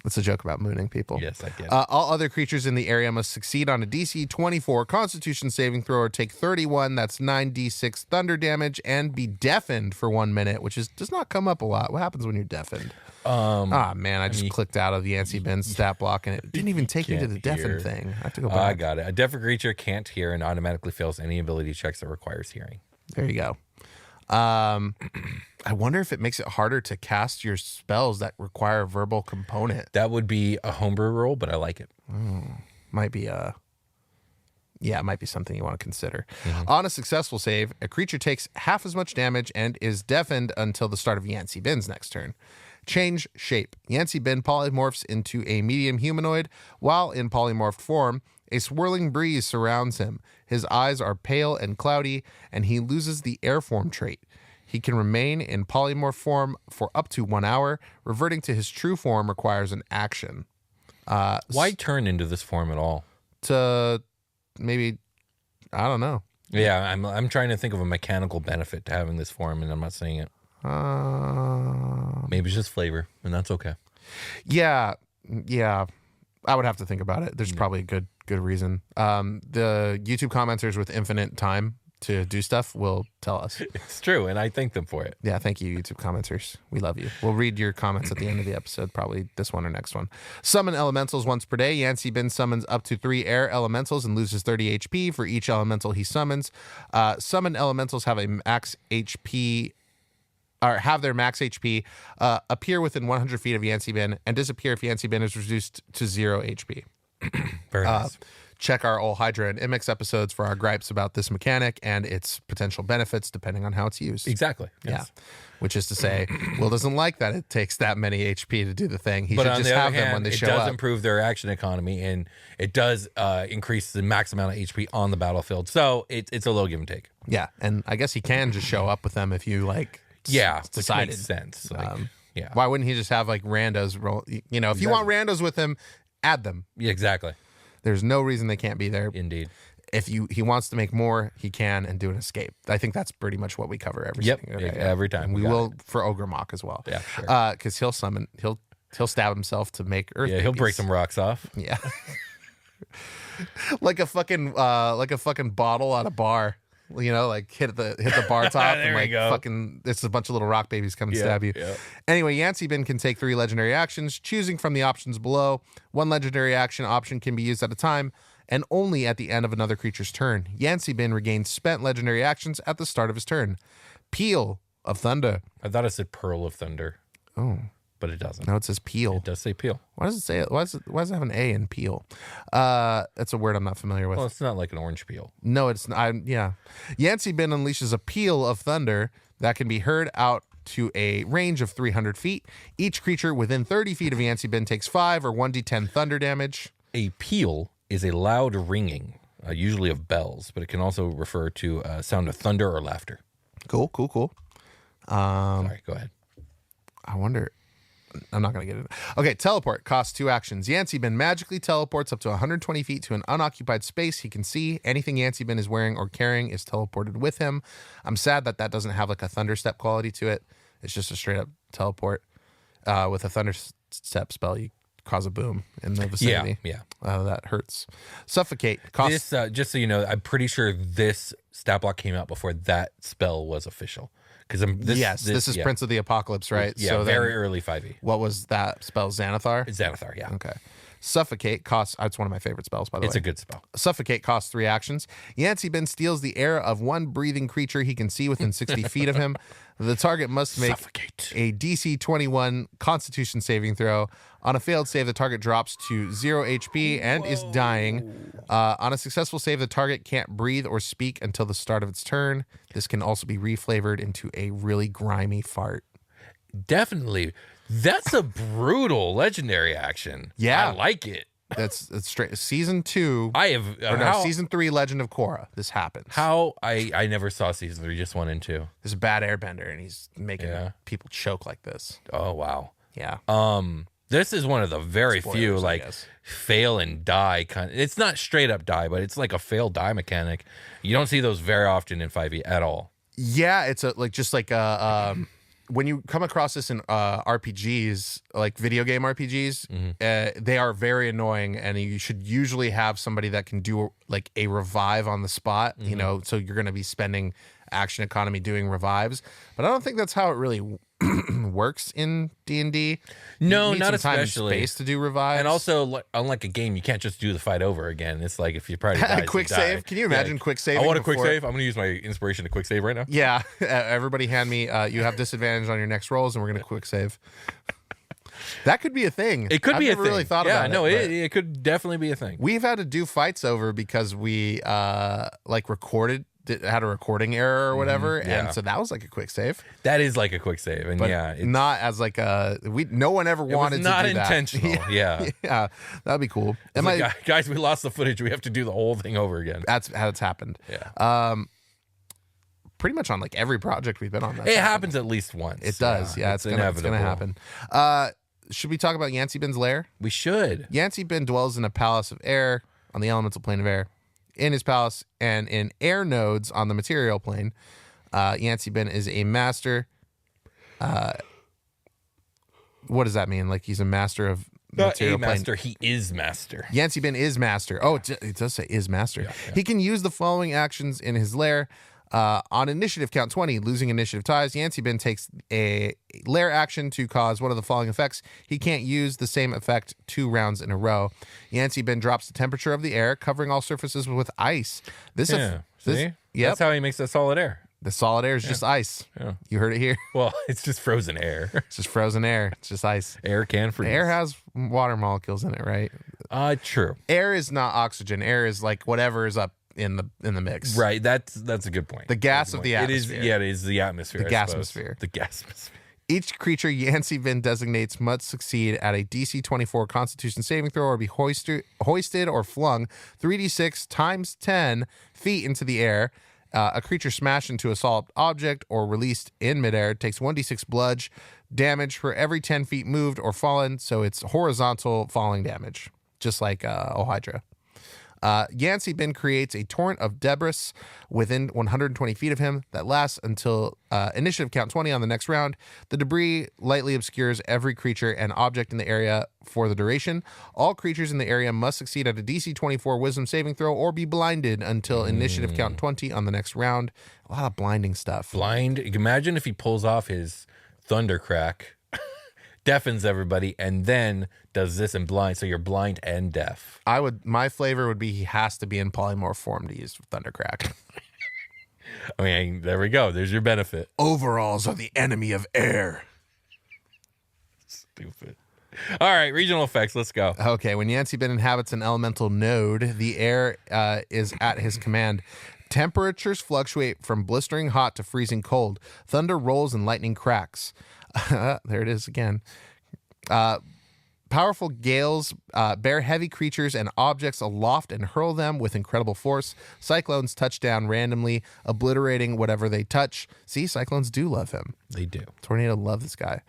It's a joke about mooning people. Yes, I get it. All other creatures in the area must succeed on a DC 24 Constitution saving throw or take 31. That's 9d6 thunder damage and be deafened for 1 minute, which does not come up a lot. What happens when you're deafened? Man, I just clicked out of the Yancey Bin stat block and it didn't even take me to the deafened hear. thing. I have to go back. I got it. A deaf creature can't hear and automatically fails any ability checks that requires hearing. There you go. I wonder if it makes it harder to cast your spells that require a verbal component. That would be a homebrew roll, but I like it. Might be it might be something you want to consider. On a successful save, a creature takes half as much damage and is deafened until the start of Yancey Bin's next turn. Change shape. Yancey Bin polymorphs into a medium humanoid. While in polymorphed form, a swirling breeze surrounds him. His eyes are pale and cloudy, and he loses the air form trait. He can remain in polymorph form for up to 1 hour. Reverting to his true form requires an action. Why turn into this form at all? To maybe, I don't know. Yeah, I'm trying to think of a mechanical benefit to having this form, and I'm not seeing it. Maybe it's just flavor, and that's okay. Yeah. I would have to think about it. There's probably a good reason. The YouTube commenters with infinite time to do stuff will tell us. It's true, and I thank them for it. Yeah, thank you, YouTube commenters. We love you. We'll read your comments at the end of the episode, probably this one or next one. Summon elementals once per day. Yancey Bin summons up to 3 air elementals and loses 30 HP for each elemental he summons. Summon elementals have a max HP... or have their max HP appear within 100 feet of Yancey Bin and disappear if Yancey Bin is reduced to 0 HP. Very nice. Check our Ol Hydra and Imix episodes for our gripes about this mechanic and its potential benefits depending on how it's used. Exactly. Yeah. Yes. Which is to say, Will doesn't like that it takes that many HP to do the thing. He But should on just the have other them hand, when they it show does up. improve their action economy, and it does increase the max amount of HP on the battlefield. So it's a little give and take. Yeah, and I guess he can just show up with them if you like. Yeah, decided. which makes sense. Like, yeah. Why wouldn't he just have like randos roll? You know, if you want randos with him, add them. Yeah, exactly. There's no reason they can't be there. Indeed. If he wants to make more, he can and do an escape. I think that's pretty much what we cover every Every time. And we got will it. for Ogre Mock as well. Yeah, sure. Because he'll stab himself to make Earth. Yeah, he'll break babies. some rocks off. Yeah. like a fucking bottle at a bar. You know, like hit the bar top and we like go. fucking it's a bunch of little rock babies come and stab you. Yeah. Anyway, Yancey Bin can take 3 legendary actions, choosing from the options below. 1 legendary action option can be used at a time and only at the end of another creature's turn. Yancey Bin regains spent legendary actions at the start of his turn. Peal of Thunder. I thought it said Pearl of Thunder. Oh. But it doesn't. No, it says Peel. It does say Peel. Why does it say it? Why does it have an A in Peel? That's a word I'm not familiar with. Well, it's not like an orange peel. No, it's not. Yeah. Yancey Bin unleashes a peal of thunder that can be heard out to a range of 300 feet. Each creature within 30 feet of Yancey Bin takes 5 or 1d10 thunder damage. A peal is a loud ringing, usually of bells, but it can also refer to a sound of thunder or laughter. Cool. Sorry, go ahead. I wonder. I'm not going to get it. Okay, teleport costs 2 actions. Yancey Bin magically teleports up to 120 feet to an unoccupied space he can see. Anything Yancey Bin is wearing or carrying is teleported with him. I'm sad that doesn't have like a thunderstep quality to it. It's just a straight up teleport. With a thunderstep spell, you cause a boom in the vicinity. Yeah. That hurts. Suffocate. Costs. This, just so you know, I'm pretty sure this stat block came out before that spell was official. Because this is Prince of the Apocalypse, right? Yeah, so very then, early 5e. what was that spell? Xanathar? Xanathar, yeah. Okay. Suffocate costs. It's one of my favorite spells, by the way. It's a good spell. Suffocate costs 3 actions. Yancey Ben steals the air of one breathing creature he can see within 60 feet of him. The target must make Suffocate. a DC 21 Constitution saving throw. On a failed save, the target drops to 0 HP and is dying. On a successful save, the target can't breathe or speak until the start of its turn. This can also be reflavored into a really grimy fart. Definitely. That's a brutal legendary action. Yeah. I like it. That's straight. Season 2. I have Season 3, Legend of Korra. This happens. I never saw season 3, just 1 and 2. There's a bad airbender, and he's making Yeah. people choke like this. Oh wow. Yeah. This is one of the very few Spoilers, I like guess. fail and die kind of, it's not straight up die, but it's like a fail die mechanic. You don't see those very often in 5e at all. Yeah, it's when you come across this in RPGs, like video game RPGs, they are very annoying, and you should usually have somebody that can do like a revive on the spot, you know, so you're going to be spending action economy doing revives. But I don't think that's how it really works in D&D. No, You need not some time and especially. space to do revives. And also, unlike a game, you can't just do the fight over again. It's like if your party dies, quick you die. save. Can you imagine quick saving? I want a quick before- save. I'm going to use my inspiration to quick save right now. Yeah, everybody hand me. You have disadvantage on your next rolls, and we're gonna quick save. That could be a thing. It could I've be never a thing. really thought yeah, about no, it. it could definitely be a thing. We've had to do fights over because we had a recording error or whatever, yeah. and so that was like a quick save. That is like a quick save, and But yeah, not as like no one ever it was wanted not to do that. intentional. Yeah, Yeah, that'd be cool. It's Am like, I? guys, we lost the footage. We have to do the whole thing over again. That's how it's happened. Yeah, Pretty much on like every project we've been on. That's it happened. happens at least once. It does. Yeah, it's gonna happen. Should we talk about Yancey Ben's lair? We should. Yancey Ben dwells in a palace of air on the elemental plane of air. In his palace and in air nodes on the material plane, Yancey Ben is a master. What does that mean? Like he's a master of Not material a plane. master. He is master. Yancey Ben is master. Oh, it does say is master. He can use the following actions in his lair. On initiative count 20, losing initiative ties, Yancey Ben takes a lair action to cause one of the following effects. He can't use the same effect 2 rounds in a row. Yancey Ben drops the temperature of the air, covering all surfaces with ice. Yeah. See? Yep. That's how he makes that solid air. The solid air is just ice. Yeah. You heard it here. Well, it's just frozen air. It's just frozen air. It's just ice. Air can freeze. Air has water molecules in it, right? True. Air is not oxygen. Air is like whatever is up in the mix. Right. That's a good point. The gas of the atmosphere. It is. Yeah, it is the atmosphere. The I suppose. gasmosphere. The gasmosphere. Each creature Yancey Ben designates must succeed at a DC 24 Constitution saving throw or be hoisted or flung 3d6 times 10 feet into the air. A creature smashed into a solid object or released in midair takes 1d6 bludge damage for every 10 feet moved or fallen, so it's horizontal falling damage, just like Ohydra. Yancey Ben creates a torrent of debris within 120 feet of him that lasts until initiative count 20 on the next round. The debris lightly obscures every creature and object in the area for the duration. All creatures in the area must succeed at a DC 24 wisdom saving throw or be blinded until initiative count 20 on the next round. A lot of blinding stuff. Blind. Imagine if he pulls off his thundercrack, deafens everybody, and then does this and blind, so you're blind and deaf. My flavor would be he has to be in polymorph form to use Thundercrack. I mean, there we go. There's your benefit. Overalls are the enemy of air. Stupid. All right, regional effects. Let's go. Okay, when Yancey Ben inhabits an elemental node, the air is at his command. Temperatures fluctuate from blistering hot to freezing cold. Thunder rolls and lightning cracks. There it is again. Powerful gales bear heavy creatures and objects aloft and hurl them with incredible force. Cyclones touch down randomly, obliterating whatever they touch. See, cyclones do love him. They do. Tornado love this guy.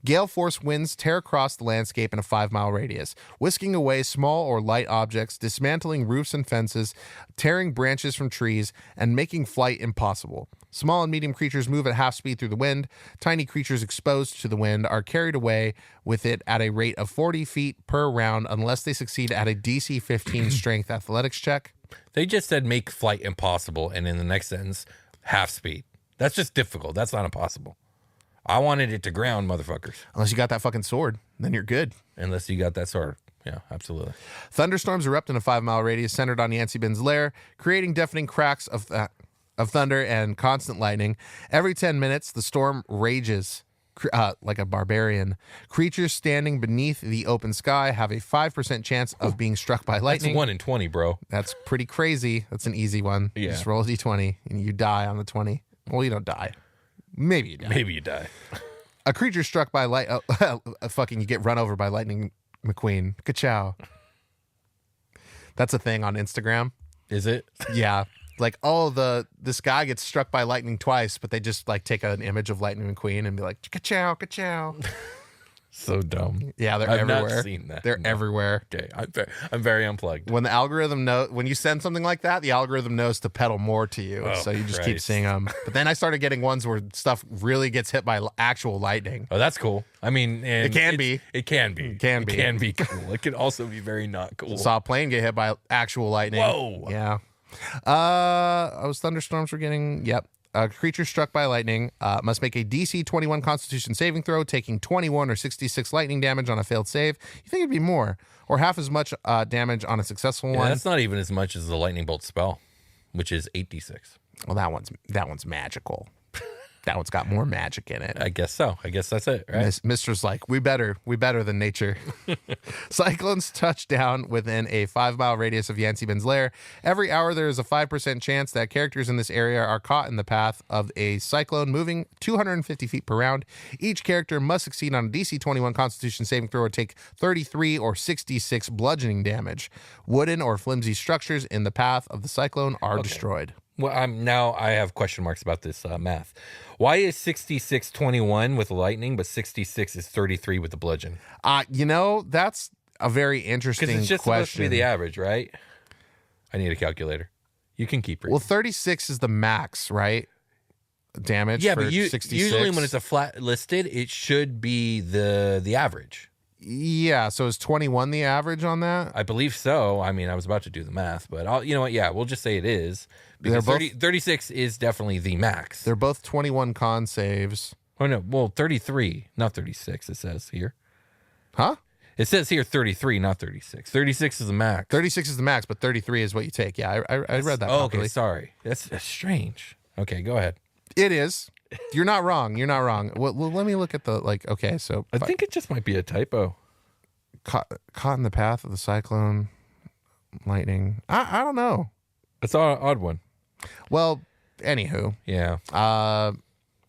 Gale force winds tear across the landscape in a 5-mile radius, whisking away small or light objects, dismantling roofs and fences, tearing branches from trees, and making flight impossible. Small and medium creatures move at half speed through the wind. Tiny creatures exposed to the wind are carried away with it at a rate of 4 40 feet per round unless they succeed at a DC 15 strength athletics check. They just said make flight impossible, and in the next sentence, half speed. That's just difficult. That's not impossible. I wanted it to ground, motherfuckers. Unless you got that fucking sword, then you're good. Unless you got that sword. Yeah, absolutely. Thunderstorms erupt in a 5-mile radius centered on Yancey Bin's lair, creating deafening cracks of thunder and constant lightning. Every 10 minutes, the storm rages like a barbarian. Creatures standing beneath the open sky have a 5% chance of being struck by lightning. That's 1 in 20, bro. That's pretty crazy. That's an easy one. Yeah. You just roll a d20 and you die on the 20. Well, you don't die. Maybe you die. Maybe you die. A creature struck by light. You get run over by Lightning McQueen. Ka-chow. That's a thing on Instagram. Is it? Yeah. Like, this guy gets struck by lightning twice, but they just like take an image of Lightning McQueen and be like, ka-chow, ka-chow. So dumb. Yeah, they're I've everywhere. not seen that. They're everywhere. Okay, I'm very unplugged. When the algorithm when you send something like that, the algorithm knows to pedal more to you. Oh, so you just keep Christ. seeing them. But then I started getting ones where stuff really gets hit by actual lightning. Oh, that's cool. I mean, It can be. It can be. It can be. It can be cool. It can also be very not cool. Saw a plane get hit by actual lightning. Whoa. Yeah. Thunderstorms were getting. Yep. A creature struck by lightning must make a DC 21 Constitution saving throw, taking 21 or 66 lightning damage on a failed save. You think it'd be more, or half as much damage on a successful Yeah, one? that's not even as much as the lightning bolt spell, which is 8d6. Well, that one's magical. That one's got more magic in it. I guess so. I guess that's it, right? Mister's like, we better than nature. Cyclones touch down within a 5-mile radius of Yancey Bin's lair. Every hour, there is a 5% chance that characters in this area are caught in the path of a cyclone moving 250 feet per round. Each character must succeed on a DC 21 Constitution saving throw or take 33 or 66 bludgeoning damage. Wooden or flimsy structures in the path of the cyclone are destroyed. Well, now I have question marks about this math. Why is 66 21 with lightning, but 66 is 33 with the bludgeon? That's a very interesting Because it's just question. supposed to be the average, right? I need a calculator. You can keep reading. Well, 36 is the max, right? Damage. Yeah, for but 66. usually when it's a flat listed, it should be the average. Yeah, so is 21 the average on that? I believe so. I mean, I was about to do the math, but you know what? Yeah, we'll just say it is. Because They're both- 36 is definitely the max. They're both 21 con saves. Oh, no. Well, 33, not 36, it says here. Huh? It says here 33, not 36. 36 is the max. 36 is the max, but 33 is what you take. Yeah, I read that Oh, properly. okay. Sorry. That's strange. Okay, go ahead. It is. You're not wrong. You're not wrong. Well, let me look at okay, so I think it just might be a typo. caught in the path of the cyclone, lightning. I don't know. It's an odd one. Well, anywho, Yeah.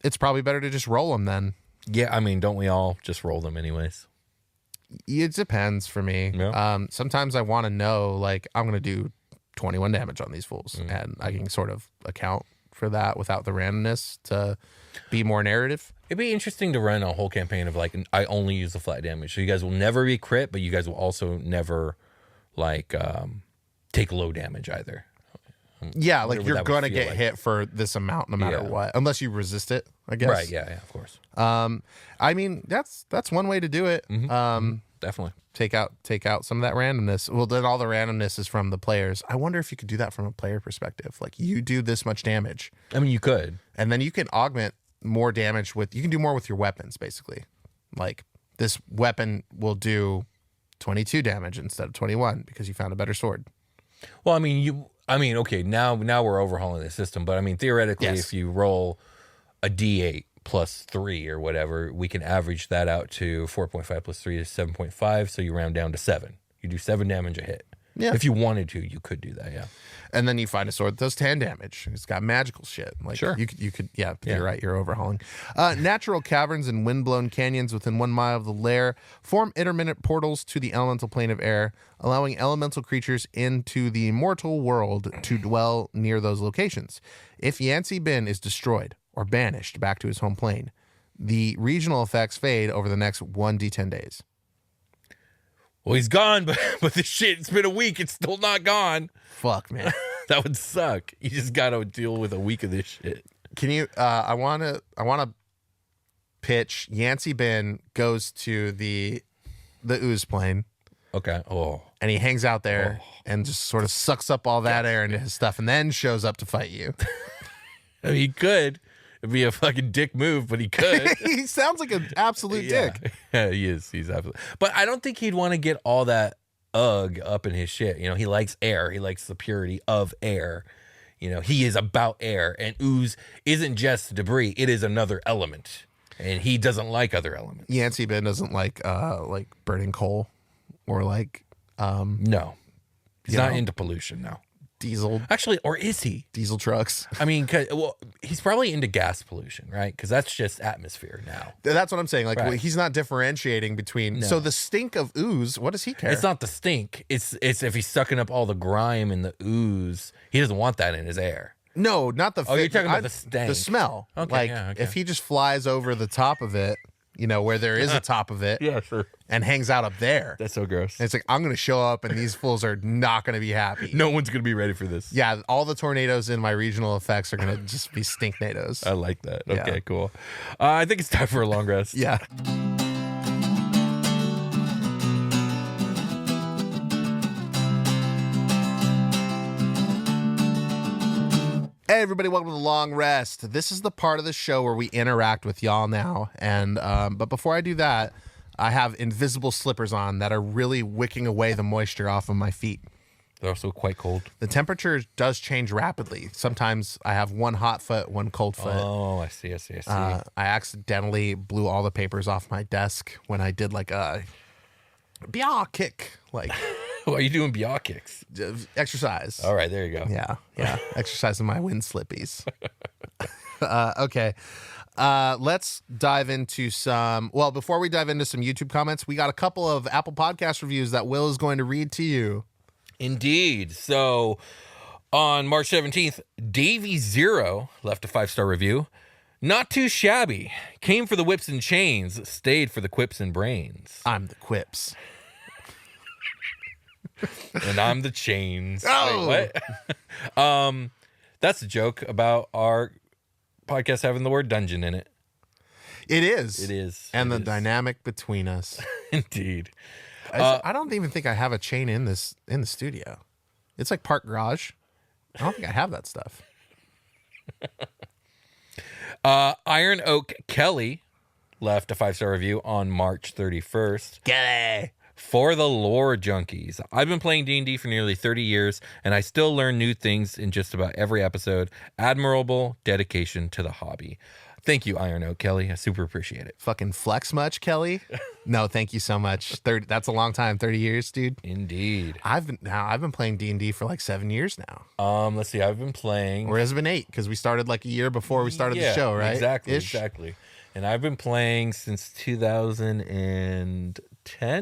it's probably better to just roll them then. Yeah, I mean, don't we all just roll them anyways? It depends for me. Yeah. Sometimes I want to know, like, I'm going to do 21 damage on these fools, and I can sort of account for that without the randomness to be more narrative. It'd be interesting to run a whole campaign of like, I only use the flat damage. So you guys will never be crit, but you guys will also never like take low damage either. Yeah, like Whatever you're that would going to feel get like. hit for this amount no matter Yeah. what, unless you resist it, I guess. Right. Yeah, of course. I mean, that's one way to do it. Definitely. Take out some of that randomness. Well, then all the randomness is from the players. I wonder if you could do that from a player perspective. Like, you do this much damage, I mean, you could. and then you can augment more damage you can do more with your weapons, basically. Like, this weapon will do 22 damage instead of 21 because you found a better sword. Well, I mean, okay, now we're overhauling the system, but I mean, theoretically, Yes. if you roll a D8 plus 3 or whatever, we can average that out to 4.5 plus 3 is 7.5, so you round down to 7. You do 7 damage a hit. Yeah. If you wanted to, you could do that, yeah. And then you find a sword that does 10 damage. It's got magical shit. Like, Sure. You could, yeah, you're right. You're overhauling. Natural caverns and wind-blown canyons within 1 mile of the lair form intermittent portals to the elemental plane of air, allowing elemental creatures into the mortal world to dwell near those locations. If Yancey Bin is destroyed or banished back to his home plane, the regional effects fade over the next 1d10 days. Well, he's gone, but the shit, it's been a week. It's still not gone. Fuck, man. That would suck. You just got to deal with a week of this shit. Can you? I want to pitch. Yancey Bin goes to the the ooze plane. Okay. Oh. And he hangs out there and just sort of sucks up all that air into his stuff and then shows up to fight you. I mean, he could. It'd be a fucking dick move, but he could. He sounds like an absolute dick. Yeah, he is. He's absolutely. But I don't think he'd want to get all that up in his shit. You know, he likes air. He likes the purity of air. You know, he is about air. And ooze isn't just debris. It is another element. And he doesn't like other elements. Yancey Ben doesn't like burning coal or like No. He's not into pollution, no. diesel Actually, or is he? trucks. I mean, he's probably into gas pollution, right? Because that's just atmosphere now. That's what I'm saying. Like, Right. he's not differentiating between. No. So the stink of ooze, what does he care? It's not the stink. It's if he's sucking up all the grime and the ooze, he doesn't want that in his air. No, not the. Oh, you're talking about the stank. The smell. Okay, Like yeah, okay. if he just flies over the top of it, you know, where there is a top of it, Yeah, sure. and hangs out up there. That's so gross. And it's like, I'm going to show up and these fools are not going to be happy. No one's gonna be ready for this. Yeah, all the tornadoes in my regional effects are going to just be stinknadoes. I like that. Okay, Yeah. cool. I think it's time for a long rest. Yeah. Hey everybody, welcome to the long rest. This is the part of the show where we interact with y'all now. And but before I do that, I have invisible slippers on that are really wicking away the moisture off of my feet. They're also quite cold. The temperature does change rapidly. Sometimes I have one hot foot, one cold foot. Oh, I see. I accidentally blew all the papers off my desk when I did like a kick, like Why are you doing biaw kicks? exercise. All right, there you go. Yeah. Exercising my wind slippies. Okay. Let's dive into some. Well, before we dive into some YouTube comments, we got a couple of Apple Podcast reviews that Will is going to read to you. Indeed. So on March 17th, Davy Zero left a 5-star review. Not too shabby. Came for the whips and chains. Stayed for the quips and brains. I'm the quips. And I'm the chains. Oh! Wait, what? That's a joke about our podcast having the word dungeon in it. It is. It is. And It the is. dynamic between us. Indeed. I don't even think I have a chain in the studio. It's like park garage. I don't think I have that stuff. Iron Oak Kelly left a 5-star review on March 31st. Get For the lore junkies, I've been playing D&D for nearly 30 years, and I still learn new things in just about every episode. Admirable dedication to the hobby. Thank you, Iron Oak Kelly. I super appreciate it. Fucking flex much, Kelly? No, thank you so much. That's a long time. 30 years, dude. Indeed. I've been playing D&D for like 7 years now. Let's see. I've been playing. Or has it been 8? Because we started like a year before we started the show, right? Exactly. And I've been playing since 2010,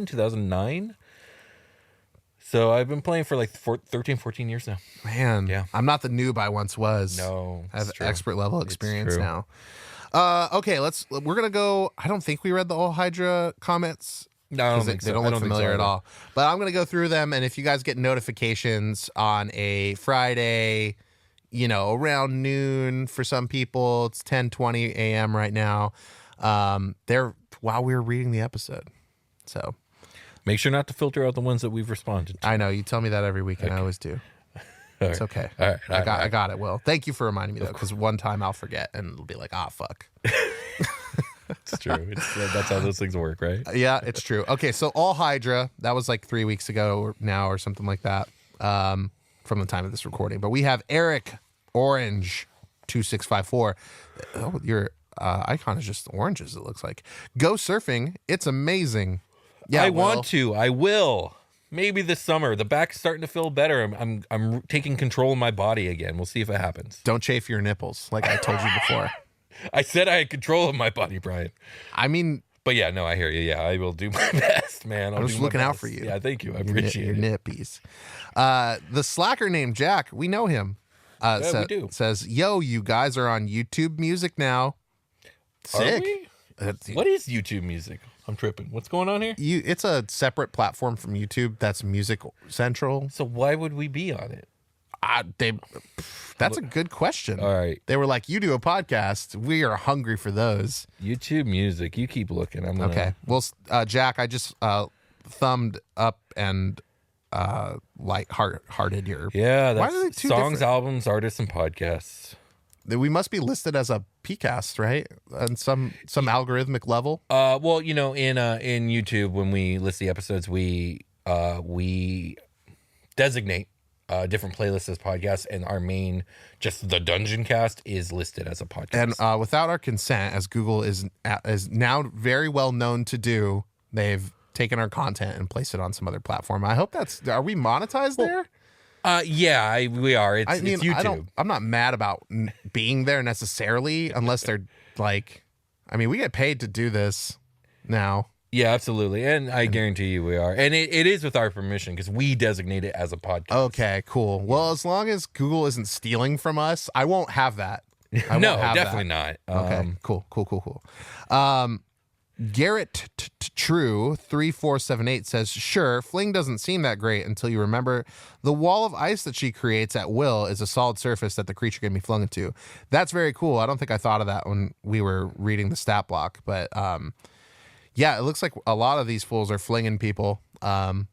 2009. So I've been playing for like 13, 14 years now. Man, Yeah. I'm not the noob I once was. No, I have it's true. expert level experience true. now. Okay, we're gonna go. I don't think we read the all Hydra comments. No, I don't 'cause think they so. don't I look don't think so familiar at either. all. But I'm gonna go through them, and if you guys get notifications on a Friday, you know, around noon for some people, it's 10:20 a.m. right now. They're while we were reading the episode. So Make sure not to filter out the ones that we've responded to. I know you tell me that every week, and I always do. All It's right. okay. All right. I got it, Will. Thank you for reminding me, though, because one time I'll forget, and it'll be like, fuck. It's true. That's how those things work, right? Yeah, it's true. Okay, so all Hydra, that was like 3 weeks ago or now or something like that from the time of this recording. But we have Eric Orange 2654. Oh, your icon is just oranges, it looks like. Go surfing. It's amazing. Yeah, I Will. want to. I will. Maybe this summer. The back's starting to feel better. I'm taking control of my body again. We'll see if it happens. Don't chafe your nipples, like I told you before. I said I had control of my body, Brian. I mean, But yeah, no, I hear you. Yeah, I will do my best, man. I'm I'll just do my looking out best. for you. Yeah, thank you. I your appreciate it. nippies. The slacker named Jack, we know him. Yeah, we do. Says, yo, you guys are on YouTube Music now. Sick. Are we? That's- What is YouTube Music? I'm tripping. What's going on here? It's a separate platform from YouTube that's Music Central. So why would we be on it? That's a good question. All right. They were like, you do a podcast. We are hungry for those. YouTube Music. You keep looking. I'm gonna... Okay. Well, Jack, I just thumbed up and light-hearted your. Yeah, Why that's are they two songs, different? albums, artists, and podcasts. We must be listed as a PCast, right? On some algorithmic level. Well, in YouTube when we list the episodes, we designate different playlists as podcasts, and our main, just the Dungeoncast, is listed as a podcast. And without our consent, as Google is now very well known to do, they've taken our content and placed it on some other platform. I hope are we monetized there? Yeah, we are. It's YouTube. I'm not mad about being there necessarily, unless they're like, we get paid to do this now. Yeah, absolutely. And I guarantee you we are. And it is with our permission because we designate it as a podcast. Okay, cool. Well, as long as Google isn't stealing from us, I won't have that. No, definitely not. Okay, cool. Garrett True 3478 says, sure, fling doesn't seem that great until you remember the wall of ice that she creates at will is a solid surface that the creature can be flung into. That's very cool. I don't think I thought of that when we were reading the stat block, but yeah, it looks like a lot of these fools are flinging people. But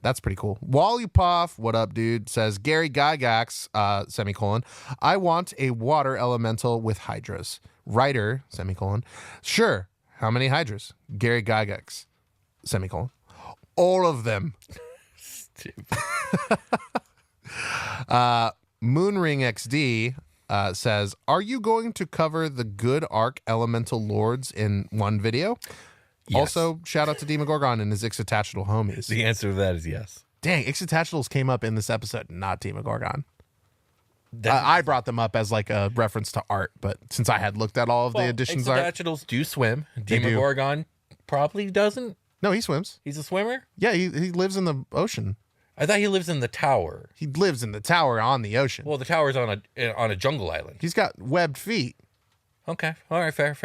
that's pretty cool. Wally Poff, what up, dude? Says Gary Gygax, semicolon. I want a water elemental with hydras. Writer, semicolon. Sure. How many hydras? Gary Gygax, semicolon. All of them. Moonring XD says, are you going to cover the good arc elemental lords in one video? Yes. Also, shout out to Demogorgon and his Ixotatl homies. The answer to that is yes. Dang, Ixotatls came up in this episode, not Demogorgon. I brought them up as like a reference to art, but since I had looked at all of the editions art. Exodatchitals do swim. They do. Demogorgon probably doesn't. No, he swims. He's a swimmer? Yeah, he lives in the ocean. I thought he lives in the tower. He lives in the tower on the ocean. Well, the tower's on a jungle island. He's got webbed feet. Okay. All right, fair.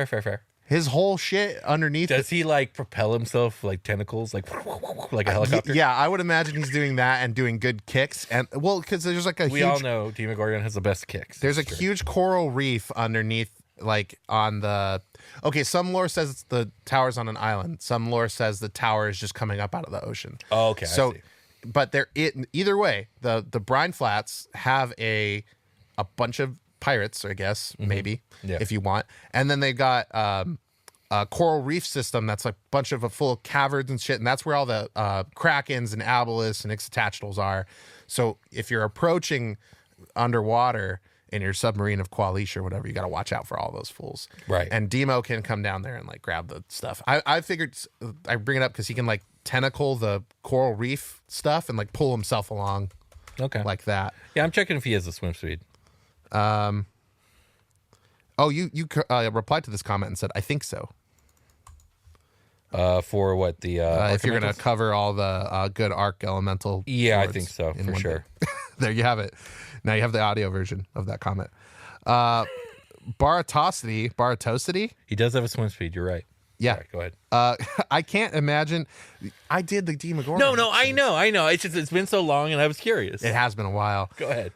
His whole shit underneath. Does he like propel himself like tentacles, like a helicopter? Yeah, I would imagine he's doing that and doing good kicks. And well, because there's like we all know Demogorgon has the best kicks. There's a huge coral reef underneath, like on the. Okay, some lore says it's the tower's on an island. Some lore says the tower is just coming up out of the ocean. Oh, okay. So, I see. but either way, the Brine Flats have a bunch of pirates, I guess, maybe, if you want. And then they got a coral reef system that's like a bunch of full of caverns and shit. And that's where all the krakens and abelisks and Ixotatls are. So if you're approaching underwater in your submarine of Qualish or whatever, you got to watch out for all those fools. Right. And Demo can come down there and like grab the stuff. I figured I bring it up because he can like tentacle the coral reef stuff and like pull himself along. Okay. Like that. Yeah, I'm checking if he has a swim speed. Oh, you replied to this comment and said, I think so. For what the if you're going archomentals? to cover all the good arc elemental. Yeah, I lords think so, in for one sure. bit. There you have it. Now you have the audio version of that comment. Baratosity. He does have a swim speed. You're right. Yeah. Sorry, go ahead. I can't imagine. I did the Demogorgon. No, I know. It's just it's been so long, and I was curious. It has been a while. Go ahead.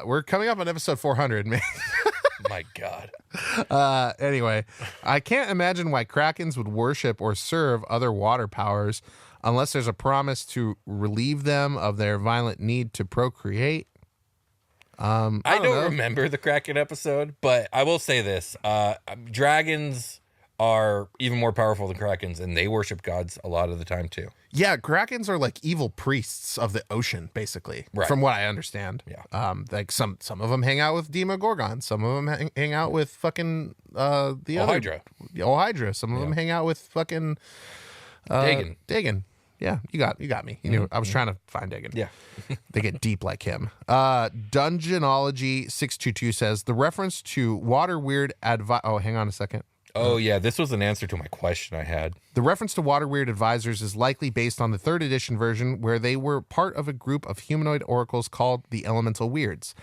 We're coming up on episode 400, man. My God. Anyway, I can't imagine why Krakens would worship or serve other water powers unless there's a promise to relieve them of their violent need to procreate. I don't know. remember the Kraken episode, but I will say this. Dragons are even more powerful than Krakens, and they worship gods a lot of the time, too. Yeah, Krakens are like evil priests of the ocean, basically, Right. from what I understand. Yeah. Like some of them hang out with Demogorgon. Some of them hang out with fucking the other Hydra. Hydra. Some of them hang out with fucking Dagon. Yeah, you got me. You knew I was trying to find Dagon. Yeah. They get deep like him. Dungeonology 622 says the reference to water weird advice. Oh, hang on a second. Oh, yeah. This was an answer to my question I had. The reference to Water Weird Advisors is likely based on the 3rd edition version where they were part of a group of humanoid oracles called the Elemental Weirds.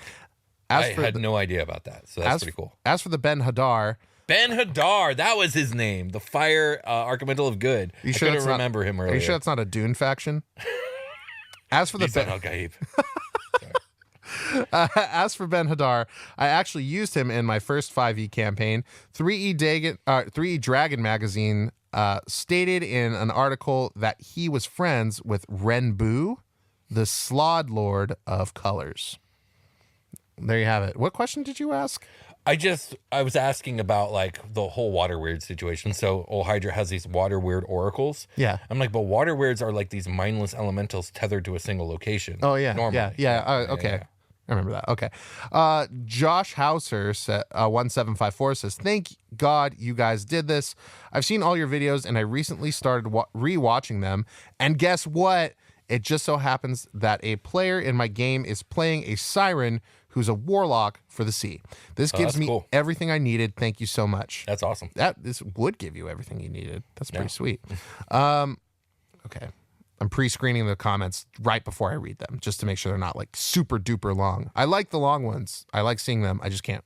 I had no idea about that, so that's pretty cool. As for the Ben Hadar... Ben Hadar, that was his name. The fire archomental of good. I couldn't remember him earlier. Are you sure that's not a Dune faction? As for the Ben Al-Gaib. As for Ben Hadar, I actually used him in my first 5e campaign. 3e Dragon magazine stated in an article that he was friends with Renbu, the Slod Lord of Colors. There you have it. What question did you ask? I was asking about like the whole water weird situation. So Old Hydra has these water weird oracles. Yeah. I'm like, but water weirds are like these mindless elementals tethered to a single location. Oh, yeah. Normally. Yeah. Okay. Yeah. I remember that. Okay. Josh Hauser, 1754 says, thank God you guys did this. I've seen all your videos and I recently started re-watching them. And guess what? It just so happens that a player in my game is playing a siren who's a warlock for the sea. This gives me cool. everything I needed. Thank you so much. That's awesome. This would give you everything you needed. That's pretty sweet. Okay. I'm pre-screening the comments right before I read them, just to make sure they're not like super duper long. I like the long ones. I like seeing them. I can't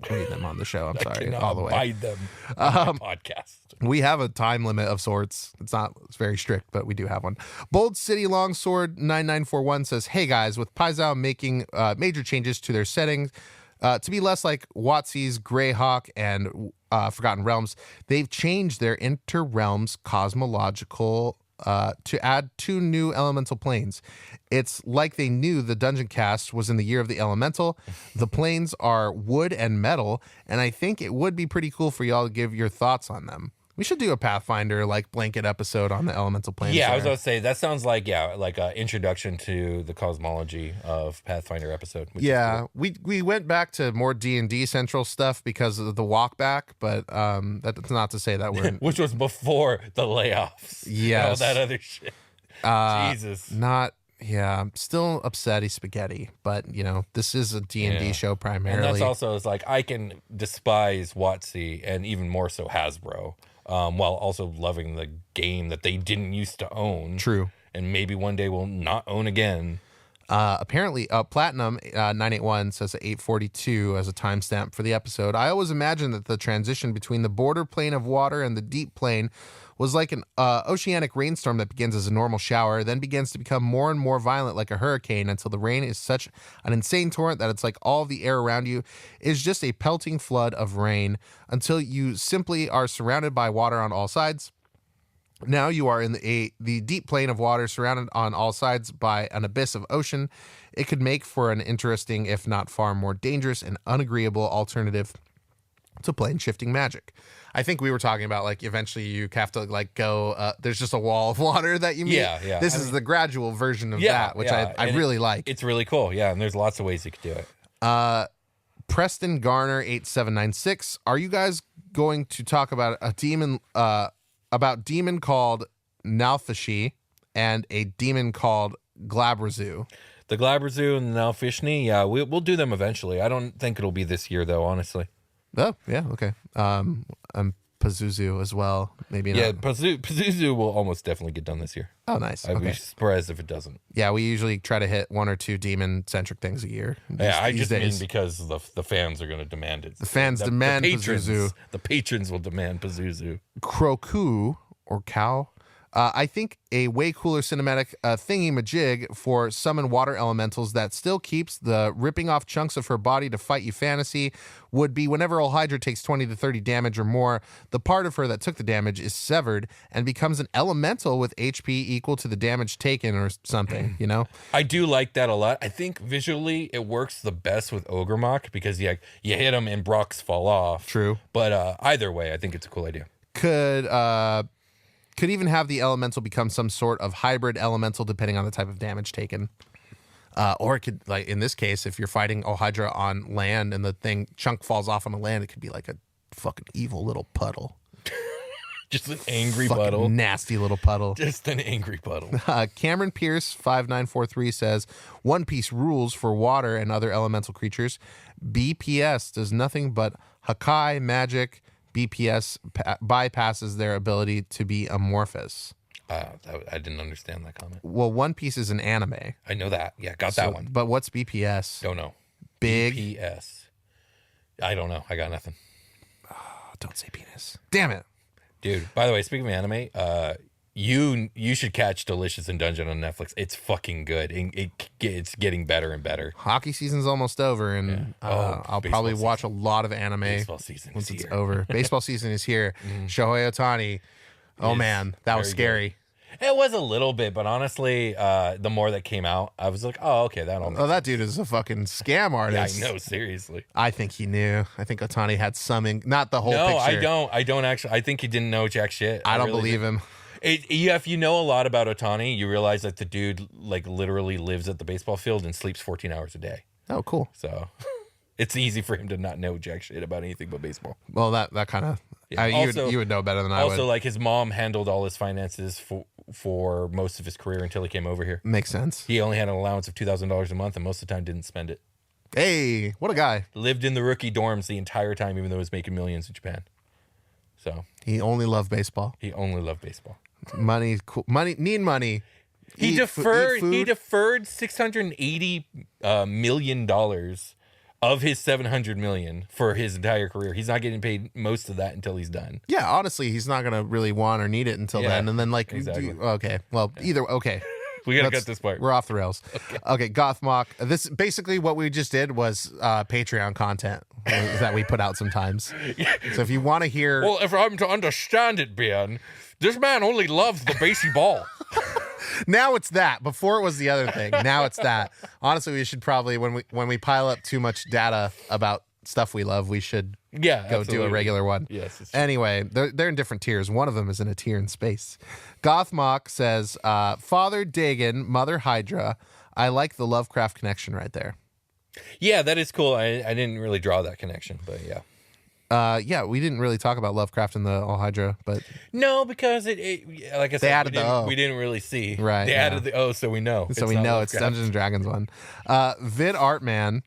read them on the show. I'm sorry. All the way. Abide them on my podcast. We have a time limit of sorts. It's very strict, but we do have one. Bold City Longsword 9941 says, hey guys, with Paisao making major changes to their settings to be less like WotC's Greyhawk and Forgotten Realms, they've changed their inter-realms cosmological to add 2 new elemental planes. It's like they knew the Dungeoncast was in the year of the elemental. The planes are wood and metal, and I think it would be pretty cool for y'all to give your thoughts on them. We should do a Pathfinder like blanket episode on the elemental planes. Yeah, there. I was going to say, that sounds like an introduction to the cosmology of Pathfinder episode. Which is cool. we went back to more D&D central stuff because of the walk back, but that's not to say that we're Which was before the layoffs. Yes. And all that other shit. Jesus. I'm still upsetty spaghetti, but this is a D&D show primarily. And that's also, it's like, I can despise WotC and even more so Hasbro, while also loving the game that they didn't used to own. True. And maybe one day will not own again. Apparently, Platinum 981 says 842 as a timestamp for the episode. I always imagined that the transition between the border plane of water and the deep plane was like an oceanic rainstorm that begins as a normal shower, then begins to become more and more violent like a hurricane until the rain is such an insane torrent that it's like all the air around you is just a pelting flood of rain until you simply are surrounded by water on all sides. Now you are in the deep plane of water surrounded on all sides by an abyss of ocean. It could make for an interesting, if not far more dangerous and unagreeable alternative to plane shifting magic. I think we were talking about like eventually you have to like go, there's just a wall of water that you meet. Yeah. This is the gradual version of that, which I really like. It's really cool. Yeah. And there's lots of ways you could do it. Preston Garner 8796. Are you guys going to talk about a demon, demon called Nalfashi and a demon called Glabrazu? The Glabrazu and the Nalfishni, yeah, we'll do them eventually. I don't think it'll be this year though, honestly. Oh, yeah, okay. Pazuzu as well, maybe not. Yeah, Pazuzu will almost definitely get done this year. Oh, nice. I'd be surprised if it doesn't. Yeah, we usually try to hit 1 or 2 demon-centric things a year. I just mean because the fans are going to demand it. The fans demand Pazuzu. The patrons will demand Pazuzu. Kroku, or cow. I think a way cooler cinematic thingy-majig for summon water elementals that still keeps the ripping off chunks of her body to fight you fantasy would be whenever Old Hydra takes 20 to 30 damage or more, the part of her that took the damage is severed and becomes an elemental with HP equal to the damage taken or something, I do like that a lot. I think visually it works the best with Ogremok because you hit them and Brocs fall off. True. But either way, I think it's a cool idea. Could even have the elemental become some sort of hybrid elemental depending on the type of damage taken. Or it could, like in this case, if you're fighting Ohydra on land and the chunk falls off on the land, it could be like a fucking evil little puddle. Just an angry fucking puddle. Nasty little puddle. Just an angry puddle. Cameron Pierce 5943 says, One Piece rules for water and other elemental creatures. BPS does nothing but Hakai magic. BPS bypasses their ability to be amorphous. I didn't understand that comment. Well, One Piece is an anime. I know that. Yeah, got that one. But what's BPS? Don't know. Big? BPS. I don't know. I got nothing. Oh, don't say penis. Damn it. Dude, by the way, speaking of anime, You should catch Delicious in Dungeon on Netflix. It's fucking good. It's getting better and better. Hockey season's almost over, and I'll probably watch a lot of anime Baseball season once is it's here. over. Baseball season is here. Shohei Ohtani. Oh man, that was very scary. It was a little bit, but honestly, the more that came out, I was like, oh, okay, that'll make Oh, that dude is a fucking scam Yeah, I artist. know, seriously. I think he knew. I think Ohtani had some, not the whole No, picture. I don't actually. I think he didn't know jack shit. I don't really believe him. Yeah, if you know a lot about Ohtani, you realize that the dude like literally lives at the baseball field and sleeps 14 hours a day. Oh, cool. So it's easy for him to not know jack shit about anything but baseball. Well, that kind of Yeah. you would know better than I would. Also, like his mom handled all his finances for most of his career until he came over here. Makes sense. He only had an allowance of $2,000 a month, and most of the time didn't spend it. Hey, what a guy. Lived in the rookie dorms the entire time, even though he was making millions in Japan. So He only loved baseball. he only loved baseball. Money, cool. Money, need money. He Eat deferred. food. He deferred $680 million of his $700 million for his entire career. He's not getting paid most of that until he's done. Yeah, honestly, he's not gonna really want or need it until Yeah, then. And then, like, exactly. okay, well, either okay. We gotta Let's- cut this part. We're off the rails. Okay, Gothmock. This basically what we just did was Patreon content that we put out sometimes. So if you want to hear, Well, if I'm to understand it, Ben, this man only loves the basey ball. now it's that. Before it was the other thing. Now it's that. Honestly, we should probably when we pile up too much data about stuff we love, we should Yeah, go do a absolutely. regular one. Yes, it's true. Anyway, they're in different tiers. One of them is in a tier in space. Gothmock says, Father Dagon, Mother Hydra. I like the Lovecraft connection right there. Yeah, that is cool. I didn't really draw that connection, but yeah. Yeah, we didn't really talk about Lovecraft in the All Hydra, but No, because it like I said, added the O. we didn't really see. Right, They yeah. added the O, so we know. so we not know it's Lovecraft. Dungeons and Dragons one. Vid Artman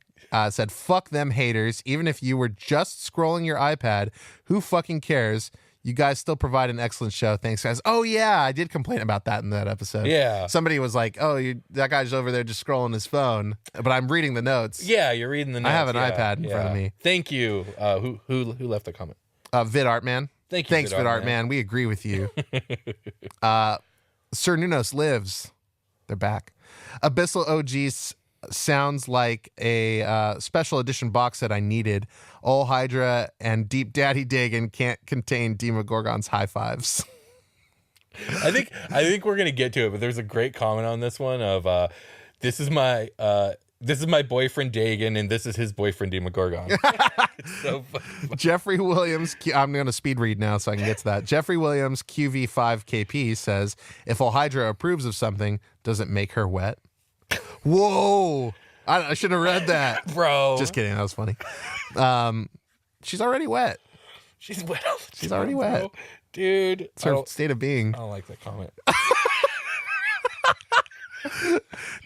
said, fuck them haters. Even if you were just scrolling your iPad, who fucking cares? You guys still provide an excellent show. Thanks, guys. Oh, yeah, I did complain about that in that episode. Yeah. Somebody was like, oh, that guy's over there just scrolling his phone, but I'm reading the notes. Yeah, you're reading the notes. I have an yeah, iPad in front of me. Thank you. Who left the comment? Vid Artman. Thank you, Thanks, Vid Vid Artman. Artman. We agree with you. Sir Nunos lives. They're back. Abyssal OGs sounds like a special edition box set I needed. All Hydra and Deep Daddy Dagon can't contain Demogorgon's high fives. I think we're gonna get to it, but there's a great comment on this one of this is my boyfriend Dagon and this is his boyfriend Demogorgon. It's so funny. Jeffrey Williams, I'm going to speed read now so I can get to that. Jeffrey Williams, QV5KP says, if All Hydra approves of something, does it make her wet? Whoa! I should have read that. Bro. Just kidding. That was funny. She's already wet. She's wet. She's already wet. Bro. Dude. It's her state of being. I don't like that comment.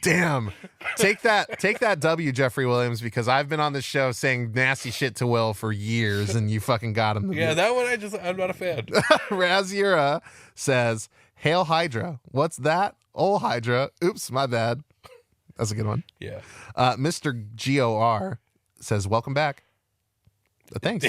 Damn. Take that W, Jeffrey Williams, because I've been on this show saying nasty shit to Will for years and you fucking got him. Yeah, that one I'm not a fan. Razira says, Hail Hydra. What's that? Ol' Hydra. Oops, my bad. That's a good one. Yeah. Mr. GOR says, welcome back. Thanks.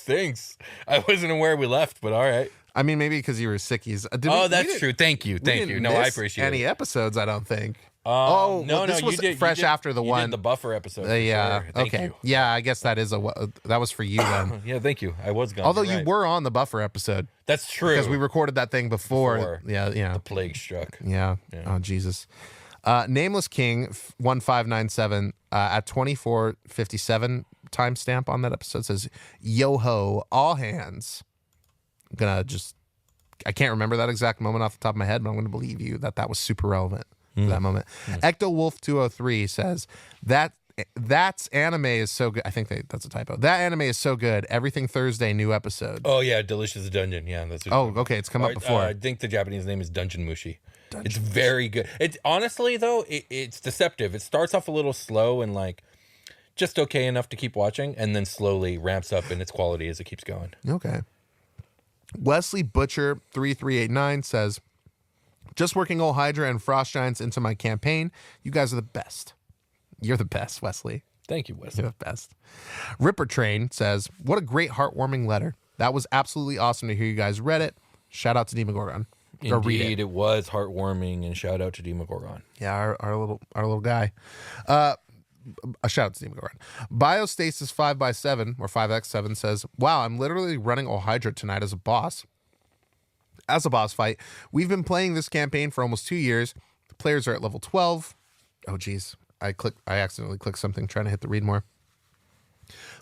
Thanks. I wasn't aware we left, but all right. I mean, maybe because you were sickies. That's true. Thank you. No, I appreciate any it. episode, I don't think. No, this was fresh after the you one. did the buffer episode. for Yeah. sure. Thank Okay. you. Yeah, I guess that is that was for you then. Yeah, thank you. I was gone. Although You're you right. were on the buffer episode That's true. because we recorded that thing before. Yeah. the plague struck. Yeah. Oh, Jesus. Nameless King 1597 at 24:57 timestamp on that episode says, yo ho, all hands. I'm gonna I can't remember that exact moment off the top of my head, but I'm gonna believe you that was super relevant for that moment. Ecto Wolf 203 says that's anime is so good. I think that's a typo. That anime is so good. Everything Thursday, new episode. Oh yeah, Delicious Dungeon. Yeah, that's. Oh, okay, it's come up before. I think the Japanese name is Dungeon Mushi. It's very good. It's honestly though, it's deceptive. It starts off a little slow and like just okay enough to keep watching, and then slowly ramps up in its quality as it keeps going. Okay. Wesley Butcher 3389 says, just working Old Hydra and Frost Giants into my campaign. You guys are the best. You're the best, Wesley. Thank you, Wesley. You're the best. Ripper Train says, what a great heartwarming letter. That was absolutely awesome to hear you guys read it. Shout out to Demogorgon. Or read Indeed, it was heartwarming, and shout out to Demogorgon. Yeah, our little guy. A shout out to Demogorgon. Biostasis 5x7 or 5x7 says, "Wow, I'm literally running Hydra tonight as a boss. As a boss fight, we've been playing this campaign for almost 2 years. The players are at level 12. Oh, geez, I accidentally clicked something trying to hit the read more.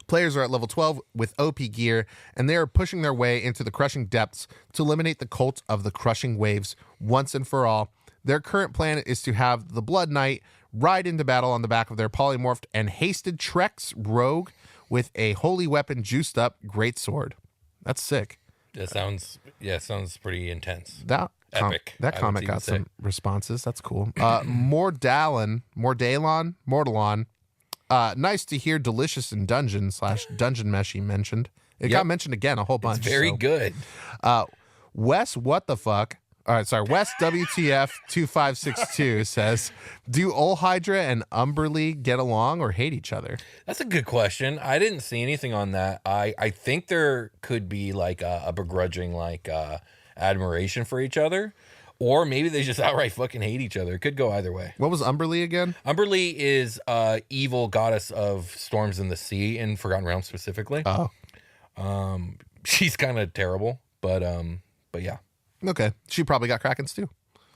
Players are at level 12 with OP gear, and they are pushing their way into the crushing depths to eliminate the cult of the crushing waves once and for all. Their current plan is to have the Blood Knight ride into battle on the back of their polymorphed and hasted Trex rogue with a holy weapon juiced up greatsword." That's sick. That sounds pretty intense. That Epic. That I would comment even got say. some responses. That's cool. Mortalon. Nice to hear delicious in dungeon / dungeon meshy mentioned. It got mentioned again a whole bunch. It's very good. Wes, what the fuck? All right, sorry. Wes WTF 2562 says, "Do Hydra and Umberly get along or hate each other?" That's a good question. I didn't see anything on that. I think there could be like a begrudging admiration for each other, or maybe they just outright fucking hate each other. It could go either way. What was Umberly again? Umberly is evil goddess of storms in the sea in Forgotten Realms specifically. Oh, She's kind of terrible, but yeah, okay. She probably got Krakens too.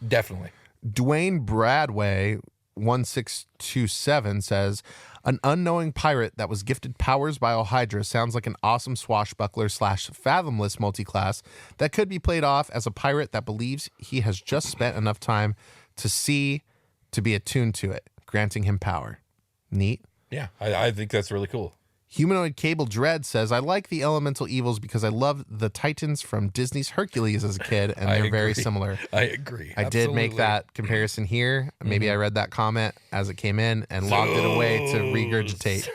definitely. Dwayne Bradway 1627 says, "An unknowing pirate that was gifted powers by Hydra sounds like an awesome swashbuckler / fathomless multiclass that could be played off as a pirate that believes he has just spent enough time to see to be attuned to it, granting him power." Neat. Yeah, I think that's really cool. Humanoid Cable Dread says, "I like the elemental evils because I loved the Titans from Disney's Hercules as a kid, and I they're very agree. similar." I agree. I did make Absolutely. that comparison here. Maybe I read that comment as it came in and logged it away to regurgitate.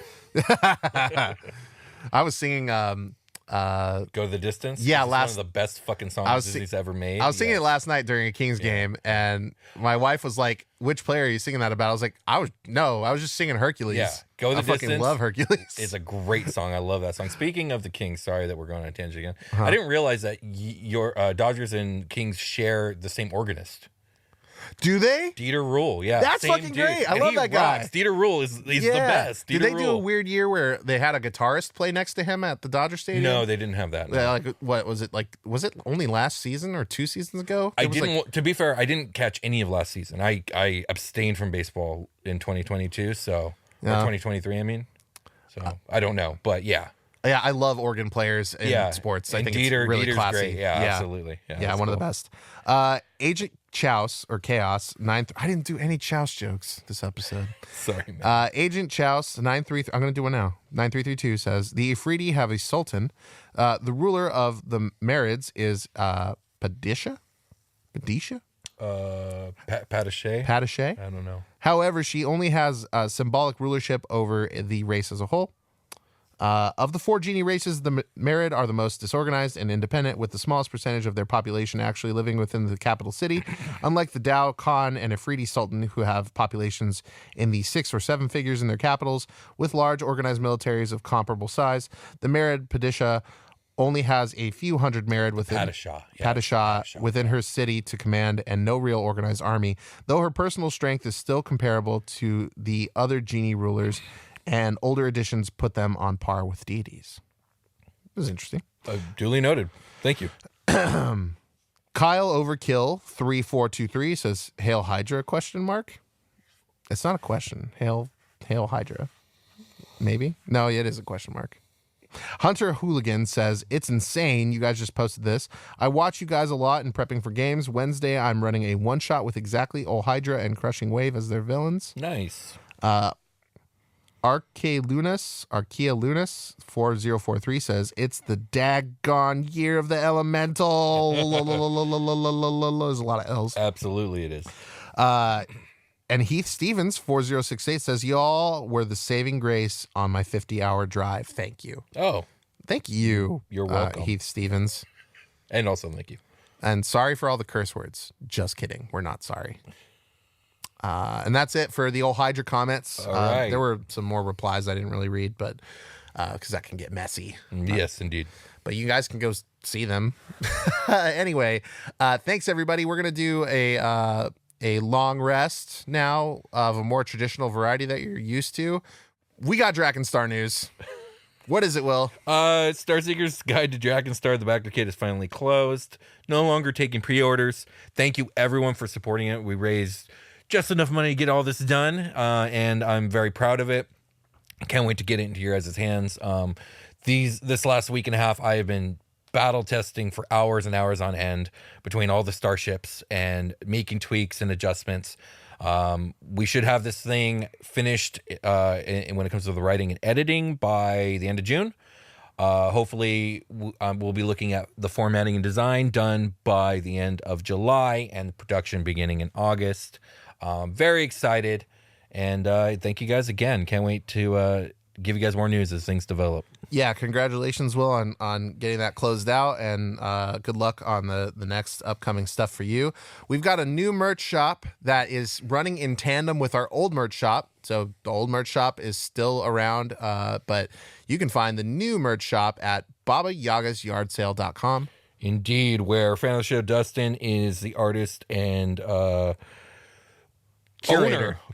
I was singing Go to the Distance. Yeah, This is one of the best fucking songs Disney's ever made. I was singing Yes. it last night during a Kings game, and my wife was like, "Which player are you singing that about?" I was like, I was just singing Hercules. Yeah, Go the I fucking Distance love Hercules. It's a great song. I love that song. Speaking of the Kings, sorry that we're going on a tangent again. Uh-huh. I didn't realize that your Dodgers and Kings share the same organist. Do they? Dieter Rule, yeah. That's same fucking dude. great. I And love he that guy. rocks. Dieter Rule he's the best. Did Dieter they do a Rule. weird year where they had a guitarist play next to him at the Dodger Stadium? No, they didn't have that. no. Yeah, like what was it like? Was it only last season or 2 seasons ago? I It was didn't. like- To be fair, I didn't catch any of last season. I abstained from baseball in 2022, or Yeah. 2023. I mean, so I don't know, but yeah, Yeah, I love organ players in sports. I And think Dieter, it's really Dieter's classy. great. Yeah, absolutely. Yeah, that's one of the cool. best. Agent Chouse or Chaos 9. I didn't do any Chouse jokes this episode. Sorry, man. Agent Chouse 933. I'm going to do one now. 9332 says the Ifriti have a sultan. The ruler of the Marids is Padisha. Padisha. Patache. Patache. I don't know. However, she only has symbolic rulership over the race as a whole. Of the 4 genie races, the Merid are the most disorganized and independent, with the smallest percentage of their population actually living within the capital city. Unlike the Dao, Khan, and Afridi Sultan, who have populations in the 6 or 7 figures in their capitals, with large organized militaries of comparable size, the Merid Padisha only has a few hundred Merid within Padishah. Yeah, Padishah within her city to command, and no real organized army, though her personal strength is still comparable to the other genie rulers, and older editions put them on par with deities. This is interesting. Duly noted. Thank you. Kyle Overkill 3423 says, "Hail Hydra?" ? It's not a question. Hail Hydra. Maybe. No, it is a question mark. Hunter Hooligan says, "It's insane. You guys just posted this. I watch you guys a lot in prepping for games. Wednesday, I'm running a one-shot with exactly Hydra and Crushing Wave as their villains." Nice. Arkea Lunas 4043 says, "It's the daggone year of the elemental." There's a lot of L's. Absolutely, it is. And Heath Stevens 4068 says, "Y'all were the saving grace on my 50-hour drive. Thank you." Oh, Thank you. You're welcome. Heath Stevens. and also thank you. And sorry for all the curse words. Just kidding. We're not sorry. And that's it for the Hydra comments. All right. There were some more replies I didn't really read, but because that can get messy. Yes, indeed. But you guys can go see them. Anyway, thanks everybody. We're gonna do a long rest now of a more traditional variety that you're used to. We got Drakenstar news. What is it, Will? Starseeker's Guide to Drakenstar, the backer kit is finally closed. No longer taking pre-orders. Thank you everyone for supporting it. We raised just enough money to get all this done, and I'm very proud of it. Can't wait to get it into your guys' hands. This last week and a half, I have been battle testing for hours and hours on end between all the starships and making tweaks and adjustments. We should have this thing finished when it comes to the writing and editing by the end of June. Hopefully, we'll be looking at the formatting and design done by the end of July and production beginning in August. Very excited, and thank you guys again. Can't wait to give you guys more news as things develop. Yeah, congratulations, Will, on getting that closed out, and good luck on the next upcoming stuff for you. We've got a new merch shop that is running in tandem with our old merch shop. So the old merch shop is still around, but you can find the new merch shop at babayagasyardsale.com. Indeed, where fan of the show Dustin is the artist and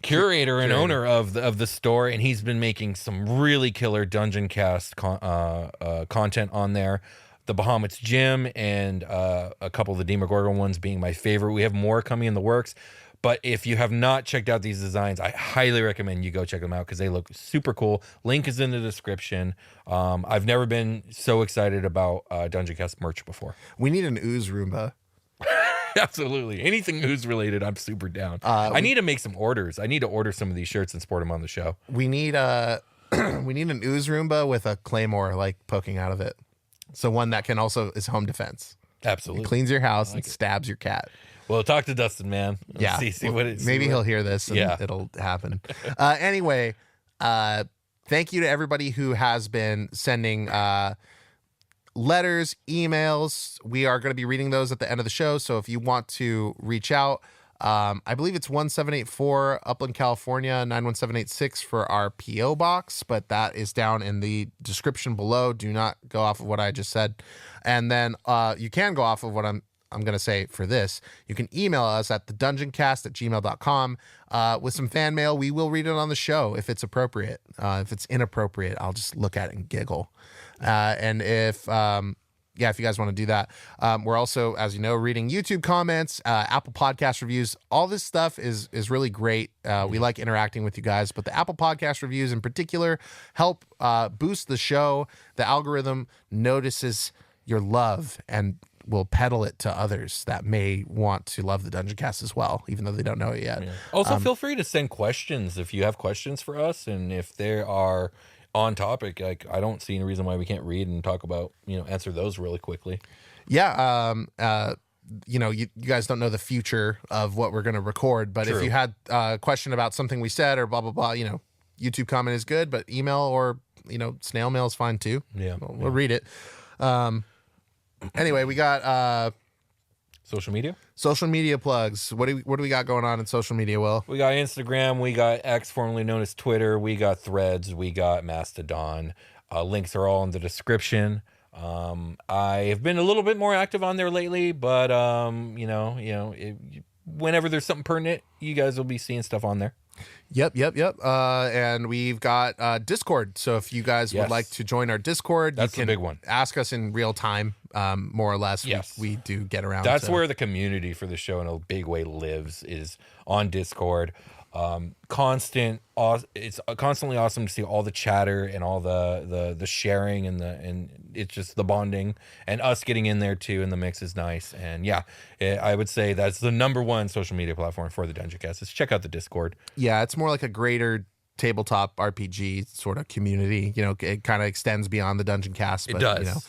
curator and owner of the store, and he's been making some really killer Dungeoncast content on there. The Bahamut's Gym and a couple of the Demogorgon ones being my favorite. We have more coming in the works, but if you have not checked out these designs, I highly recommend you go check them out because they look super cool. Link is in the description. I've never been so excited about Dungeoncast merch before. We need an ooze Roomba. Absolutely. Anything ooze related, I'm super down. I need to make some orders. I need to order some of these shirts and sport them on the show. We need we need an ooze Roomba with a claymore like poking out of it. So one that can also is home defense. Absolutely. It cleans your house and stabs your cat. Well, talk to Dustin, man. Yeah. Maybe he'll hear this and it'll happen. Anyway, thank you to everybody who has been sending letters, emails. We are going to be reading those at the end of the show. So if you want to reach out, I believe it's 1784 Upland, California, 91786 for our PO box, but that is down in the description below. Do not go off of what I just said. And then you can go off of what I'm going to say for this. You can email us at thedungeoncast@gmail.com with some fan mail. We will read it on the show if it's appropriate. If it's inappropriate, I'll just look at it and giggle. And if you guys want to do that, we're also, as you know, reading YouTube comments, Apple Podcast reviews. All this stuff is really great. We like interacting with you guys, but the Apple Podcast reviews in particular help boost the show. The algorithm notices your love and will peddle it to others that may want to love the Dungeoncast as well, even though they don't know it yet. Yeah. Also, feel free to send questions if you have questions for us, and if they are on topic, like I don't see any reason why we can't read and talk about, answer those really quickly. Yeah. You guys don't know the future of what we're going to record, but if you had a question about something we said or blah, blah, blah, YouTube comment is good, but email or, snail mail is fine too. Yeah. We'll read it. Anyway, we got social media plugs. What do we got going on in social media, Will? We got Instagram, we got X, formerly known as Twitter, we got Threads, we got Mastodon. Links are all in the description. I have been a little bit more active on there lately, but whenever there's something pertinent, you guys will be seeing stuff on there. Yep. And we've got Discord. So if you guys would like to join our Discord, that's you can the big one. Ask us in real time, more or less. Yes. We do get around. That's where the community for the show in a big way lives, is on Discord. It's constantly awesome to see all the chatter and all the sharing and it's just the bonding, and us getting in there too in the mix is nice. And I would say that's the number one social media platform for the Dungeoncast. Is check out the Discord. Yeah, it's more like a greater tabletop RPG sort of community. It kind of extends beyond the Dungeoncast. But,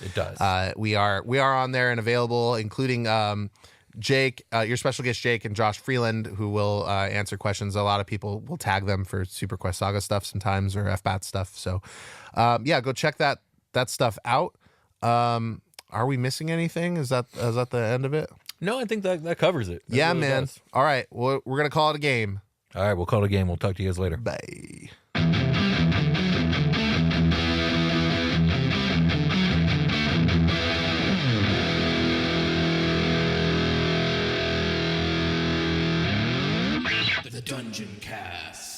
it does. We are on there and available, including Jake, your special guest Jake, and Josh Freeland, who will answer questions. A lot of people will tag them for Super Quest Saga stuff sometimes, or FBAT stuff. So go check that stuff out. Are we missing anything? Is that the end of it? No, I think that covers it. That really man does. All right, we're gonna call it a game. All right, we'll call it a game. We'll talk to you guys later. Bye. Dungeoncast.